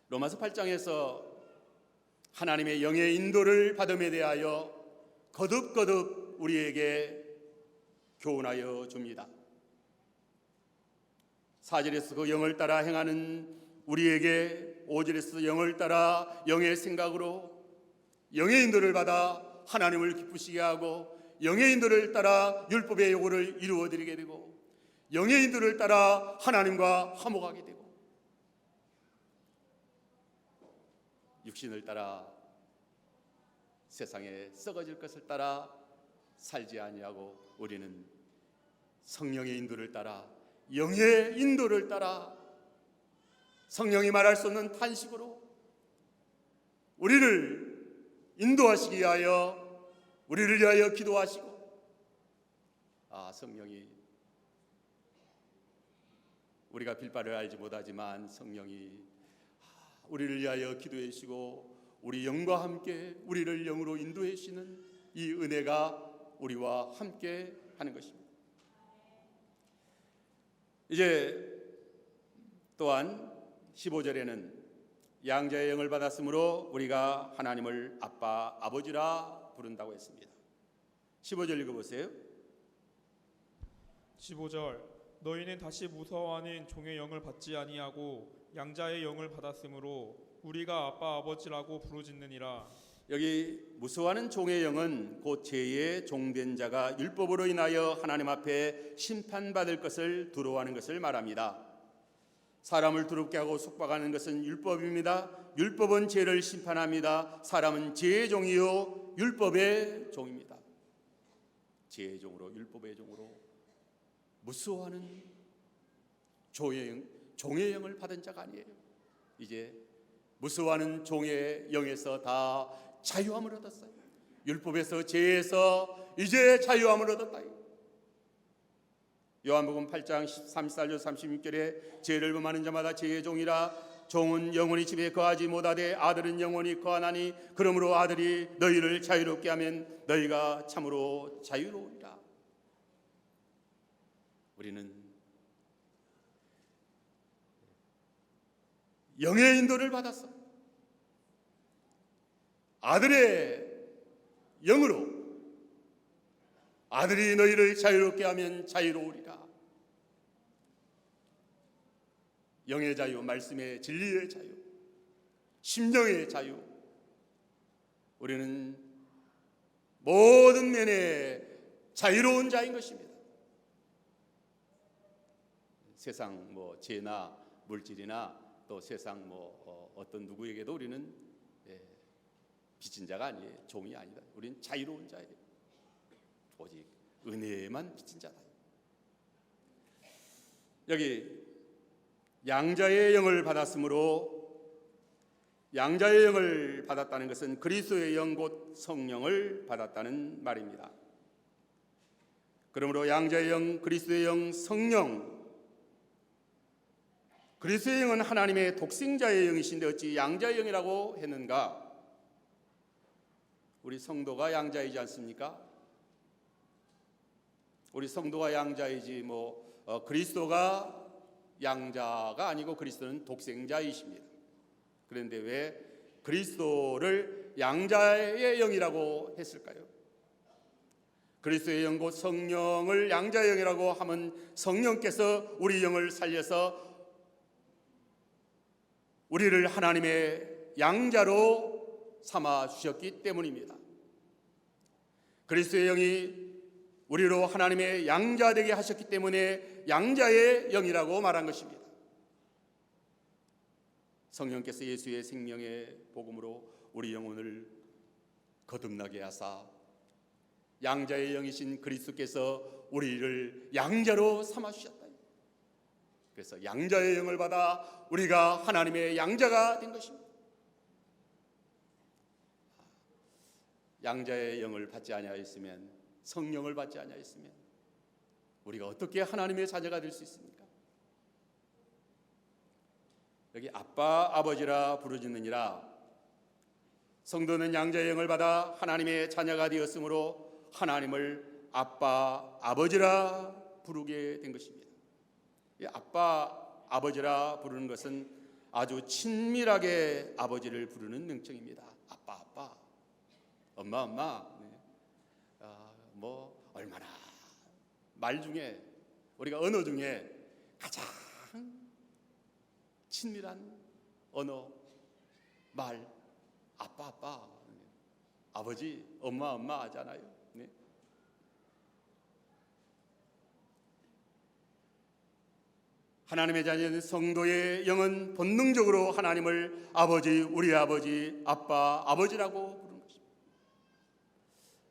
로마서 8장에서 하나님의 영의 인도를 받음에 대하여 거듭거듭 우리에게 교훈하여 줍니다. 4절에서 그 영을 따라 행하는 우리에게, 5절에서 영을 따라 영의 생각으로 영의 인도를 받아 하나님을 기쁘시게 하고, 영의 인도를 따라 율법의 요구를 이루어드리게 되고, 영의 인도를 따라 하나님과 화목하게 되고, 육신을 따라 세상에 썩어질 것을 따라 살지 아니하고 우리는 성령의 인도를 따라, 영의 인도를 따라 성령이 말할 수 없는 탄식으로 우리를 인도하시기 위하여, 우리를 위하여 기도하시고, 성령이, 우리가 빌바를 알지 못하지만 성령이 우리를 위하여 기도해 주시고 우리 영과 함께 우리를 영으로 인도해 주시는 이 은혜가 우리와 함께 하는 것입니다. 이제 또한 15절에는 양자의 영을 받았으므로 우리가 하나님을 아빠, 아버지라 부른다고 했습니다. 15절 읽어보세요. 15절 너희는 다시 무서워하는 종의 영을 받지 아니하고 양자의 영을 받았으므로 우리가 아빠 아버지라고 부르짖느니라. 여기 무서워하는 종의 영은 곧 죄의 종된 자가 율법으로 인하여 하나님 앞에 심판받을 것을 두려워하는 것을 말합니다. 사람을 두렵게 하고 속박하는 것은 율법입니다. 율법은 죄를 심판합니다. 사람은 죄의 종이요 율법의 종입니다. 죄의 종으로, 율법의 종으로 무서워하는 종의 영을 받은 자가 아니에요. 이제 무서워하는 종의 영에서 다 자유함을 얻었어요. 율법에서, 죄에서 이제 자유함을 얻었다. 요한복음 8장 34절 36절에 죄를 범하는 자마다 죄의 종이라. 종은 영원히 집에 거하지 못하되 아들은 영원히 거하나니 그러므로 아들이 너희를 자유롭게 하면 너희가 참으로 자유로우리라. 우리는 영의 인도를 받았어. 아들의 영으로 아들이 너희를 자유롭게 하면 자유로우리라. 영의 자유, 말씀의 진리의 자유, 심령의 자유. 우리는 모든 면에 자유로운 자인 것입니다. 세상 죄나 물질이나 또 세상 어떤 누구에게도 우리는 빚진 자가 아니에요. 종이 아니다. 우리는 자유로운 자예요. 오직 은혜에만 빚진 자다. 여기 양자의 영을 받았으므로, 양자의 영을 받았다는 것은 그리스도의 영 곧 성령을 받았다는 말입니다. 그러므로 양자의 영, 그리스도의 영, 성령, 그리스도의 영은 하나님의 독생자의 영이신데 어찌 양자의 영이라고 했는가? 우리 성도가 양자이지 않습니까? 우리 성도가 양자이지 그리스도가 양자가 아니고 그리스도는 독생자이십니다. 그런데 왜 그리스도를 양자의 영이라고 했을까요? 그리스도의 영 곧 성령을 양자의 영이라고 하면 성령께서 우리 영을 살려서 우리를 하나님의 양자로 삼아 주셨기 때문입니다. 그리스도의 영이 우리로 하나님의 양자 되게 하셨기 때문에 양자의 영이라고 말한 것입니다. 성령께서 예수의 생명의 복음으로 우리 영혼을 거듭나게 하사 양자의 영이신 그리스도께서 우리를 양자로 삼아 주셨다. 그래서 양자의 영을 받아 우리가 하나님의 양자가 된 것입니다. 양자의 영을 받지 아니하였으면, 성령을 받지 아니하였으면 우리가 어떻게 하나님의 자녀가 될 수 있습니까? 여기 아빠 아버지라 부르짖느니라, 성도는 양자의 영을 받아 하나님의 자녀가 되었으므로 하나님을 아빠 아버지라 부르게 된 것입니다. 이 아빠 아버지라 부르는 것은 아주 친밀하게 아버지를 부르는 명칭입니다. 아빠 아빠, 엄마 엄마. 뭐 얼마나 말 중에, 우리가 언어 중에 가장 친밀한 언어, 말, 아빠 아빠, 아버지 엄마 엄마 하잖아요. 네? 하나님의 자녀는 성도의 영은 본능적으로 하나님을 아버지, 우리 아버지, 아빠, 아버지라고 부르는 것입니다.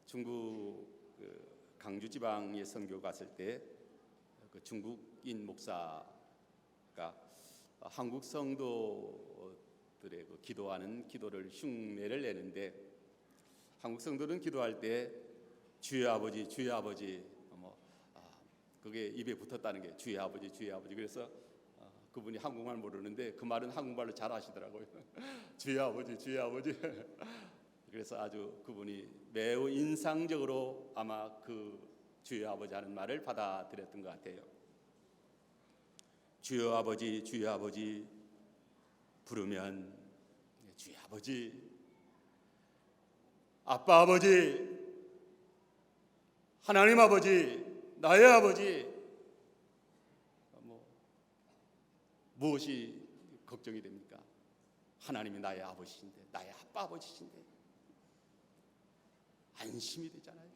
중국 강주 지방에 선교 갔을 때 그 중국인 목사가 한국 성도들의 그 기도하는 기도를 흉내를 내는데, 한국 성도는 기도할 때 주여 아버지, 주여 아버지, 그게 입에 붙었다는 게 주여 아버지, 주여 아버지. 그래서 그분이 한국말 모르는데 그 말은 한국말로 잘 하시더라고요. 주여 아버지, 주여 아버지. 그래서 아주 그분이 매우 인상적으로 아마 그 주여 아버지 하는 말을 받아들였던 것 같아요. 주여 아버지, 주여 아버지 부르면 주여 아버지, 아빠 아버지, 하나님 아버지, 나의 아버지, 무엇이 걱정이 됩니까? 하나님이 나의 아버지신데, 나의 아빠 아버지신데 안심이 되잖아요.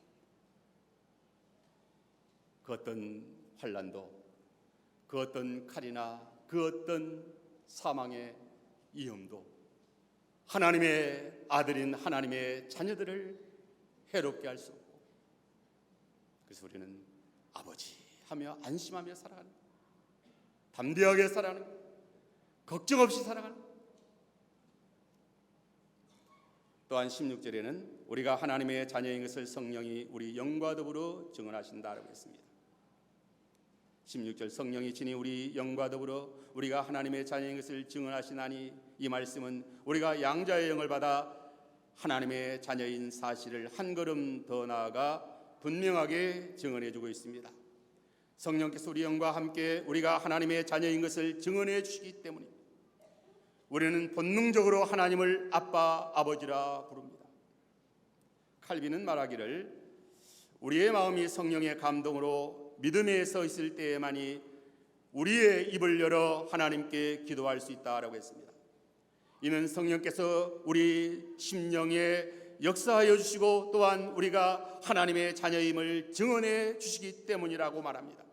그 어떤 환난도, 그 어떤 칼이나 그 어떤 사망의 위험도 하나님의 아들인 하나님의 자녀들을 해롭게 할 수 없고, 그래서 우리는 아버지 하며 안심하며 살아가는, 담대하게 살아가는, 걱정 없이 살아가는. 또한 16절에는 우리가 하나님의 자녀인 것을 성령이 우리 영과 더불어 증언하신다라고 했습니다. 16절, 성령이 친히 우리 영과 더불어 우리가 하나님의 자녀인 것을 증언하시나니, 이 말씀은 우리가 양자의 영을 받아 하나님의 자녀인 사실을 한 걸음 더 나아가 분명하게 증언해주고 있습니다. 성령께서 우리 영과 함께 우리가 하나님의 자녀인 것을 증언해 주시기 때문에 우리는 본능적으로 하나님을 아빠, 아버지라 부릅니다. 칼빈은 말하기를, 우리의 마음이 성령의 감동으로 믿음에 서 있을 때에만이 우리의 입을 열어 하나님께 기도할 수 있다라고 했습니다. 이는 성령께서 우리 심령에 역사하여 주시고 또한 우리가 하나님의 자녀임을 증언해 주시기 때문이라고 말합니다.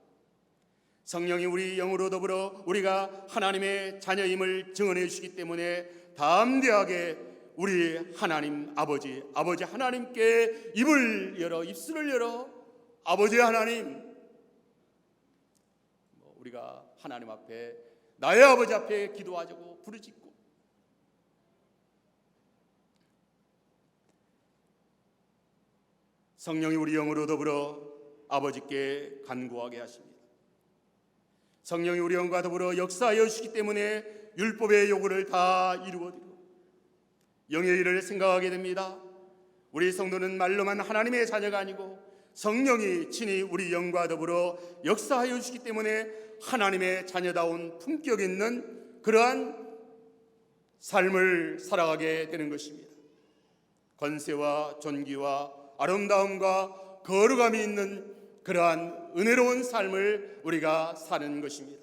성령이 우리 영으로 더불어 우리가 하나님의 자녀임을 증언해 주시기 때문에 담대하게 우리 하나님 아버지, 아버지 하나님께 입을 열어, 입술을 열어 아버지 하나님, 우리가 하나님 앞에, 나의 아버지 앞에 기도하자고 부르짖고, 성령이 우리 영으로 더불어 아버지께 간구하게 하십니다. 성령이 우리 영과 더불어 역사하여 주시기 때문에 율법의 요구를 다 이루어드리고 영의 일을 생각하게 됩니다. 우리 성도는 말로만 하나님의 자녀가 아니고 성령이 친히 우리 영과 더불어 역사하여 주시기 때문에 하나님의 자녀다운 품격 있는 그러한 삶을 살아가게 되는 것입니다. 권세와 존귀와 아름다움과 거룩함이 있는 그러한 은혜로운 삶을 우리가 사는 것입니다.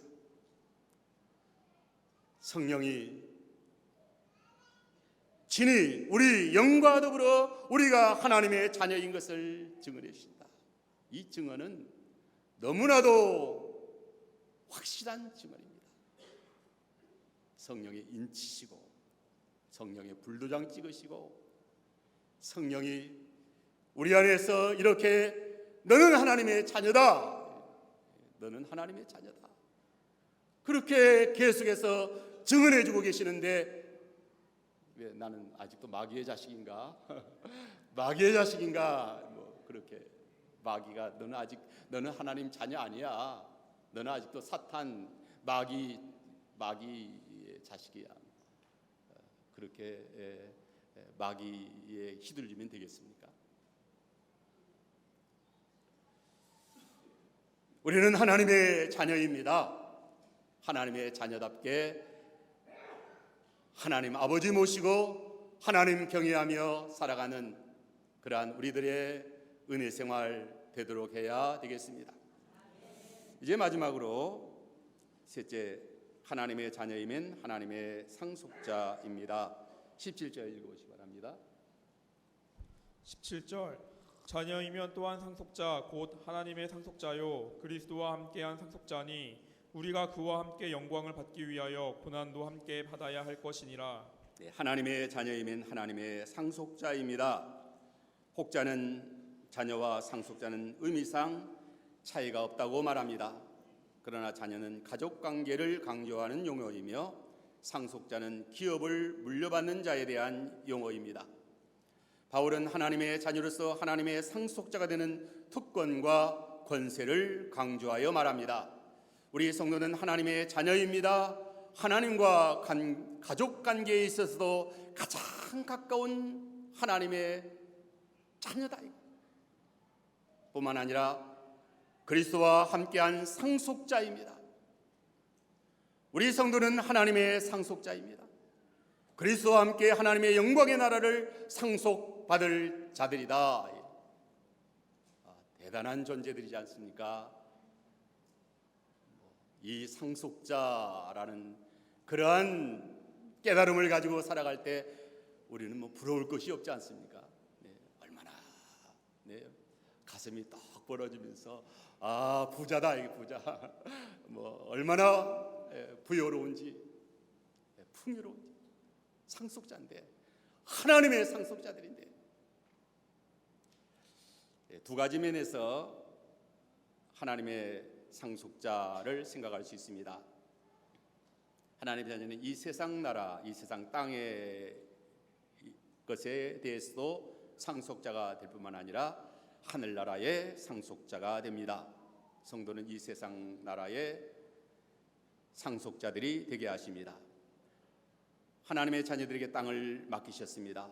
성령이 친히 우리 영과 더불어 우리가 하나님의 자녀인 것을 증언해 주신다. 이 증언은 너무나도 확실한 증언입니다. 성령이 인치시고 성령의 불도장 찍으시고 성령이 우리 안에서 이렇게 너는 하나님의 자녀다. 너는 하나님의 자녀다. 그렇게 계속해서 증언해 주고 계시는데 왜 나는 아직도 마귀의 자식인가? 마귀의 자식인가? 뭐 그렇게 마귀가 너는 하나님 자녀 아니야. 너는 아직도 사탄 마귀의 자식이야. 그렇게 마귀에 휘둘리면 되겠습니까? 우리는 하나님의 자녀입니다. 하나님의 자녀답게 하나님 아버지 모시고 하나님 경외하며 살아가는 그러한 우리들의 은혜 생활 되도록 해야 되겠습니다. 이제 마지막으로 셋째, 하나님의 자녀이면 하나님의 상속자입니다. 17절 읽어보시기 바랍니다. 17절 자녀이면 또한 상속자 곧 하나님의 상속자요 그리스도와 함께한 상속자니 우리가 그와 함께 영광을 받기 위하여 고난도 함께 받아야 할 것이니라. 네, 하나님의 자녀이면 하나님의 상속자입니다. 혹자는 자녀와 상속자는 의미상 차이가 없다고 말합니다. 그러나 자녀는 가족관계를 강조하는 용어이며 상속자는 기업을 물려받는 자에 대한 용어입니다. 바울은 하나님의 자녀로서 하나님의 상속자가 되는 특권과 권세를 강조하여 말합니다. 우리 성도는 하나님의 자녀입니다. 하나님과 가족관계에 있어서도 가장 가까운 하나님의 자녀다. 뿐만 아니라 그리스도와 함께한 상속자입니다. 우리 성도는 하나님의 상속자입니다. 그리스도와 함께 하나님의 영광의 나라를 상속받을 자들이다. 대단한 존재들이지 않습니까? 이 상속자라는 그러한 깨달음을 가지고 살아갈 때 우리는 뭐 부러울 것이 없지 않습니까? 얼마나 가슴이 떡 벌어지면서 부자다, 이게 부자. 뭐 얼마나 부여로운지 풍요로운지. 상속자인데 하나님의 상속자들인데 두 가지 면에서 하나님의 상속자를 생각할 수 있습니다. 하나님의 자녀는 이 세상 나라, 이 세상 땅의 것에 대해서도 상속자가 될 뿐만 아니라 하늘나라의 상속자가 됩니다. 성도는 이 세상 나라의 상속자들이 되게 하십니다. 하나님의 자녀들에게 땅을 맡기셨습니다.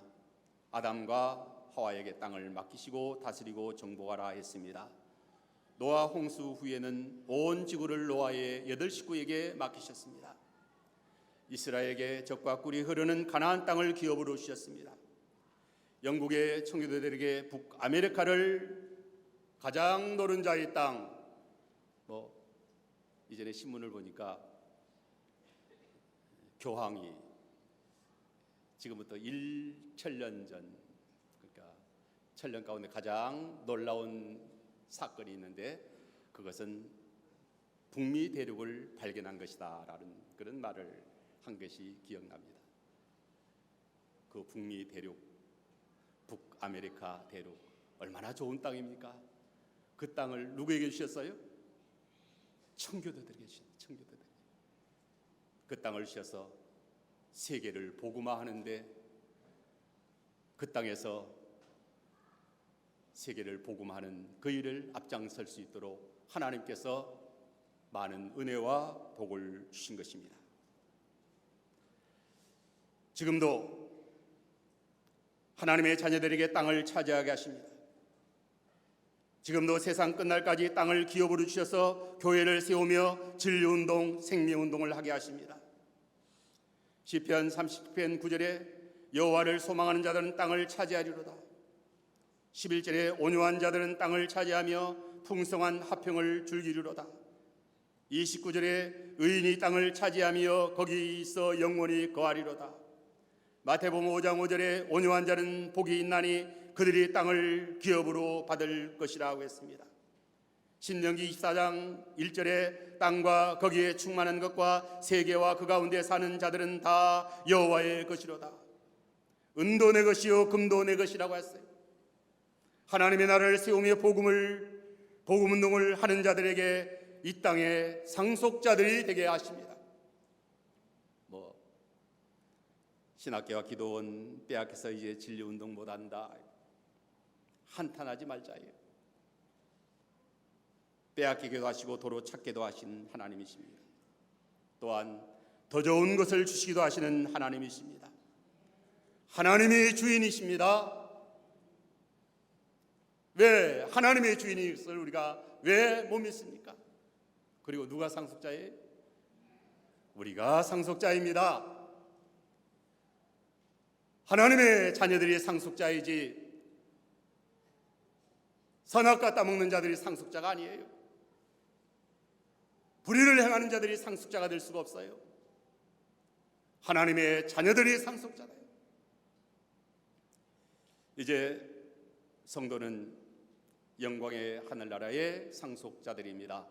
아담과 하와에게 땅을 맡기시고 다스리고 정복하라 했습니다. 노아 홍수 후에는 온 지구를 노아의 8식구에게 맡기셨습니다. 이스라엘에게 젖과 꿀이 흐르는 가나안 땅을 기업으로 주셨습니다. 영국의 청교도들에게 북아메리카를 가장 노른자의 땅, 이전에 신문을 보니까 교황이 지금부터 1천년 전, 그러니까 천년 가운데 가장 놀라운 사건이 있는데 그것은 북미 대륙을 발견한 것이다라는 그런 말을 한 것이 기억납니다. 그 북미 대륙, 북아메리카 대륙 얼마나 좋은 땅입니까? 그 땅을 누구에게 주셨어요? 청교도들에게 주셨어요. 청교도들. 그 땅을 주셔서 세계를 복음화하는데 그 땅에서 세계를 복음하는 그 일을 앞장설 수 있도록 하나님께서 많은 은혜와 복을 주신 것입니다. 지금도 하나님의 자녀들에게 땅을 차지하게 하십니다. 지금도 세상 끝날까지 땅을 기업으로 주셔서 교회를 세우며 진리운동, 생명운동을 하게 하십니다. 시편 30편 9절에 여호와를 소망하는 자들은 땅을 차지하리로다. 11절에 온유한 자들은 땅을 차지하며 풍성한 화평을 즐기리로다. 29절에 의인이 땅을 차지하며 거기 있어 영원히 거하리로다. 마태복음 5장 5절에 온유한 자는 복이 있나니 그들이 땅을 기업으로 받을 것이라고 했습니다. 신명기 24장 1절에 땅과 거기에 충만한 것과 세계와 그 가운데 사는 자들은 다 여호와의 것이로다. 은도 내 것이요 금도 내 것이라고 했어요. 하나님의 나라를 세우며 복음 운동을 하는 자들에게 이 땅의 상속자들이 되게 하십니다. 신학계와 기도원 빼앗겨서 이제 진리운동 못한다, 한탄하지 말자예요. 빼앗기기도 하시고 도로 찾기도 하신 하나님이십니다. 또한 더 좋은 것을 주시기도 하시는 하나님이십니다. 하나님이 주인이십니다. 왜 하나님의 주인인 것을 우리가 왜 못 믿습니까? 그리고 누가 상속자예요? 우리가 상속자입니다. 하나님의 자녀들이 상속자이지 선악과 따먹는 자들이 상속자가 아니에요. 불의를 행하는 자들이 상속자가 될 수가 없어요. 하나님의 자녀들이 상속자예요. 이제 성도는 영광의 하늘나라의 상속자들입니다.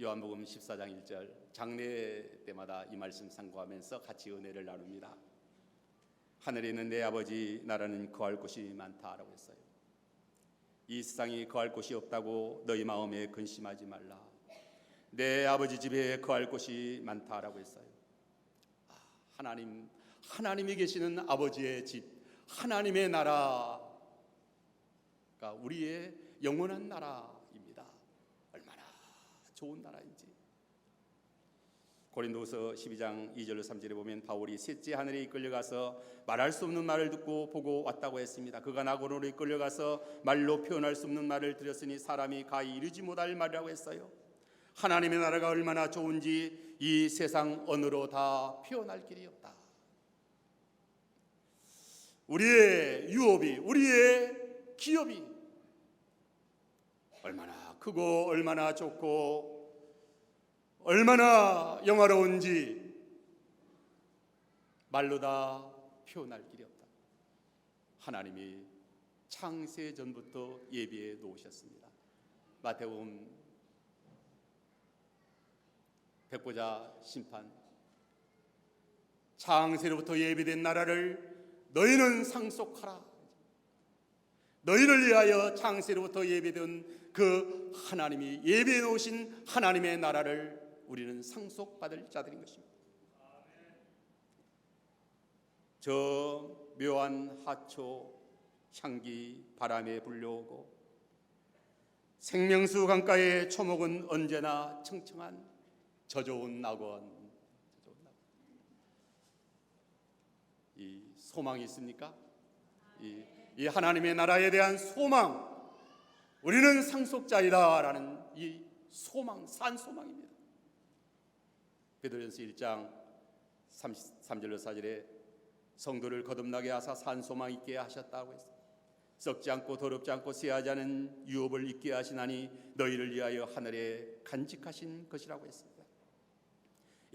요한복음 14장 1절, 장례 때마다 이 말씀 상고하면서 같이 은혜를 나눕니다. 하늘에 있는 내 아버지 나라는 거할 곳이 많다라고 했어요. 이 세상이 거할 곳이 없다고 너희 마음에 근심하지 말라. 내 아버지 집에 거할 곳이 많다라고 했어요. 하나님이 계시는 아버지의 집, 하나님의 나라가 우리의 영원한 나라입니다. 얼마나 좋은 나라인지. 고린도서 12장 2절로 3절에 보면 바울이 셋째 하늘에 이끌려가서 말할 수 없는 말을 듣고 보고 왔다고 했습니다. 그가 나고로로 이끌려가서 말로 표현할 수 없는 말을 들었으니 사람이 가히 이르지 못할 말이라고 했어요. 하나님의 나라가 얼마나 좋은지 이 세상 언어로 다 표현할 길이 없다. 우리의 유업이, 우리의 기업이 얼마나 크고 얼마나 좋고 얼마나 영화로운지 말로 다 표현할 길이 없다. 하나님이 창세 전부터 예비해 놓으셨습니다. 마태복음 백보자 심판, 창세로부터 예비된 나라를 너희는 상속하라. 너희를 위하여 창세로부터 예비된 그 하나님이 예비해 놓으신 하나님의 나라를 우리는 상속받을 자들인 것입니다. 저 묘한 하초 향기 바람에 불려오고 생명수 강가의 초목은 언제나 청청한 저 좋은 낙원. 이 소망이 있습니까? 이 하나님의 나라에 대한 소망, 우리는 상속자이다라는 이 소망, 산 소망입니다. 베드로전서 1장 3절로 4절에 성도를 거듭나게 하사 산 소망 있게 하셨다고 했습니다. 썩지 않고 더럽지 않고 쇠하지 않은 유업을 있게 하시나니 너희를 위하여 하늘에 간직하신 것이라고 했습니다.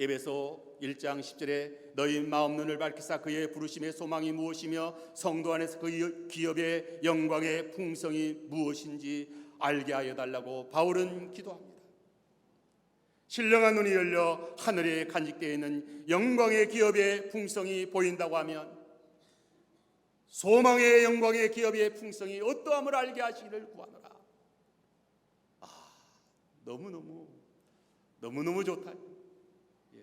에베소 1장 10절에 너희 마음 눈을 밝히사 그의 부르심의 소망이 무엇이며 성도 안에서 그 기업의 영광의 풍성이 무엇인지 알게 하여 달라고 바울은 기도합니다. 신령한 눈이 열려 하늘에 간직되어 있는 영광의 기업의 풍성이 보인다고 하면 소망의 영광의 기업의 풍성이 어떠함을 알게 하시기를 구하노라. 너무너무 좋다.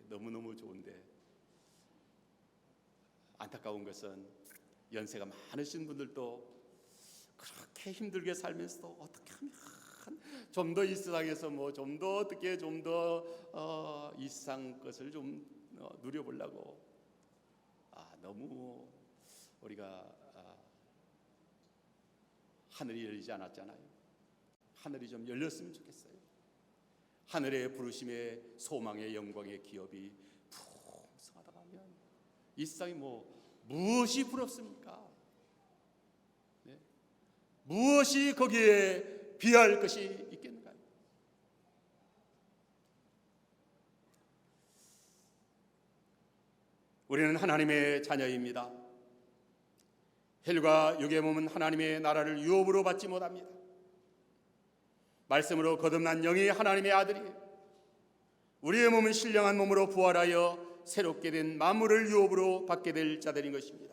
너무너무 좋은데 안타까운 것은 연세가 많으신 분들도 그렇게 힘들게 살면서도 어떻게 하면 좀 더 이 세상에서 좀 더 어떻게 좀 더 이 세상 것을 좀 누려보려고 너무 우리가 하늘이 열리지 않았잖아요. 하늘이 좀 열렸으면 좋겠어요. 하늘의 부르심의 소망의 영광의 기업이 풍성하다고 하면 이 세상이 무엇이 부럽습니까? 무엇이 거기에 비할 것이 있겠는가요? 우리는 하나님의 자녀입니다. 혈과 육의 몸은 하나님의 나라를 유업으로 받지 못합니다. 말씀으로 거듭난 영이 하나님의 아들이에요. 우리의 몸은 신령한 몸으로 부활하여 새롭게 된 만물을 유업으로 받게 될 자들인 것입니다.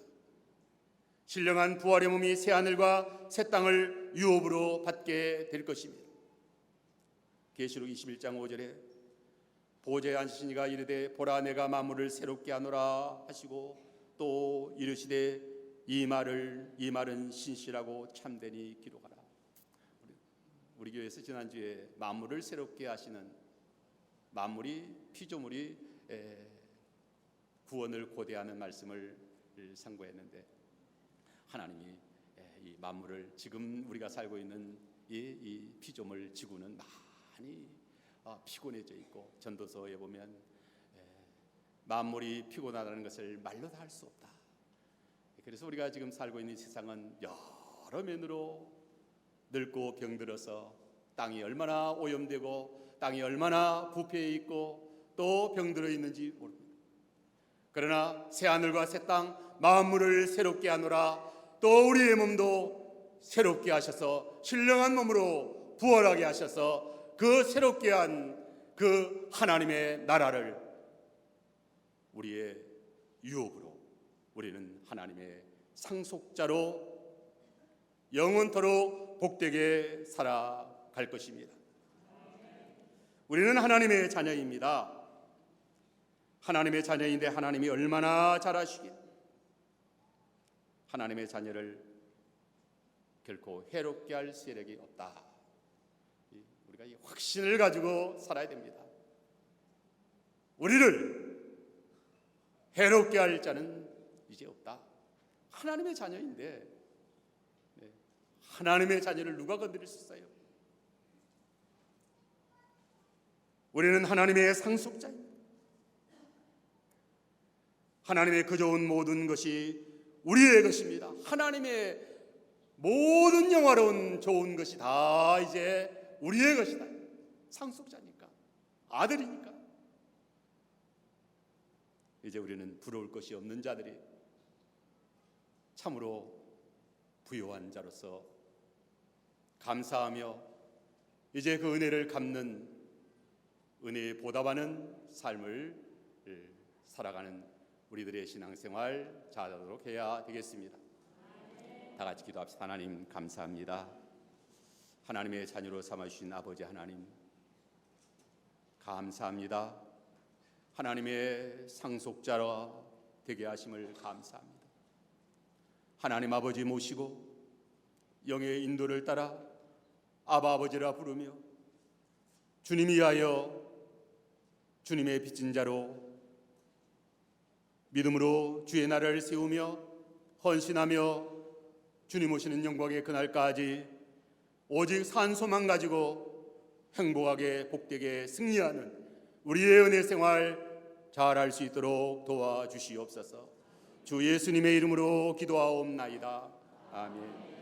신령한 부활의 몸이 새 하늘과 새 땅을 유업으로 받게 될 것입니다. 계시록 21장 5절에 보좌에 앉으신 이가 이르되 보라 내가 만물을 새롭게 하노라 하시고 또 이르시되 이 말은 신실하고 참되니 기록하라. 우리 교회에서 지난주에 만물을 새롭게 하시는 만물이 피조물이 구원을 고대하는 말씀을 상고했는데 하나님이 이 만물을 지금 우리가 살고 있는 이 피조물 지구는 많이 피곤해져 있고 전도서에 보면 만물이 피곤하다는 것을 말로 다 할 수 없다. 그래서 우리가 지금 살고 있는 세상은 여러 면으로 늙고 병들어서 땅이 얼마나 오염되고 땅이 얼마나 부패해 있고 또 병들어 있는지 모릅니다. 그러나 새 하늘과 새 땅 만물을 새롭게 하노라. 또 우리의 몸도 새롭게 하셔서 신령한 몸으로 부활하게 하셔서 그 새롭게 한 그 하나님의 나라를 우리의 유업으로 우리는 하나님의 상속자로 영원토록 복되게 살아갈 것입니다. 우리는 하나님의 자녀입니다. 하나님의 자녀인데 하나님이 얼마나 잘하시기에 하나님의 자녀를 결코 해롭게 할 세력이 없다. 우리가 이 확신을 가지고 살아야 됩니다. 우리를 해롭게 할 자는 이제 없다. 하나님의 자녀인데 하나님의 자녀를 누가 건드릴 수 있어요? 우리는 하나님의 상속자입니다. 하나님의 그 좋은 모든 것이 우리의 것입니다. 하나님의 모든 영화로운 좋은 것이 다 이제 우리의 것이다. 상속자니까, 아들이니까. 이제 우리는 부러울 것이 없는 자들이 참으로 부요한 자로서 감사하며 이제 그 은혜를 갚는 은혜에 보답하는 삶을 살아가는 우리들의 신앙생활 잘하도록 해야 되겠습니다. 다 같이 기도합시다. 하나님 감사합니다. 하나님의 자녀로 삼아주신 아버지 하나님 감사합니다. 하나님의 상속자로 되게 하심을 감사합니다. 하나님 아버지 모시고 영의 인도를 따라 아바 아버지라 부르며 주님이 하여 주님의 빚진 자로 믿음으로 주의 나라를 세우며 헌신하며 주님 오시는 영광의 그날까지 오직 산소만 가지고 행복하게 복되게 승리하는 우리의 은혜 생활 잘할 수 있도록 도와주시옵소서. 주 예수님의 이름으로 기도하옵나이다. 아멘.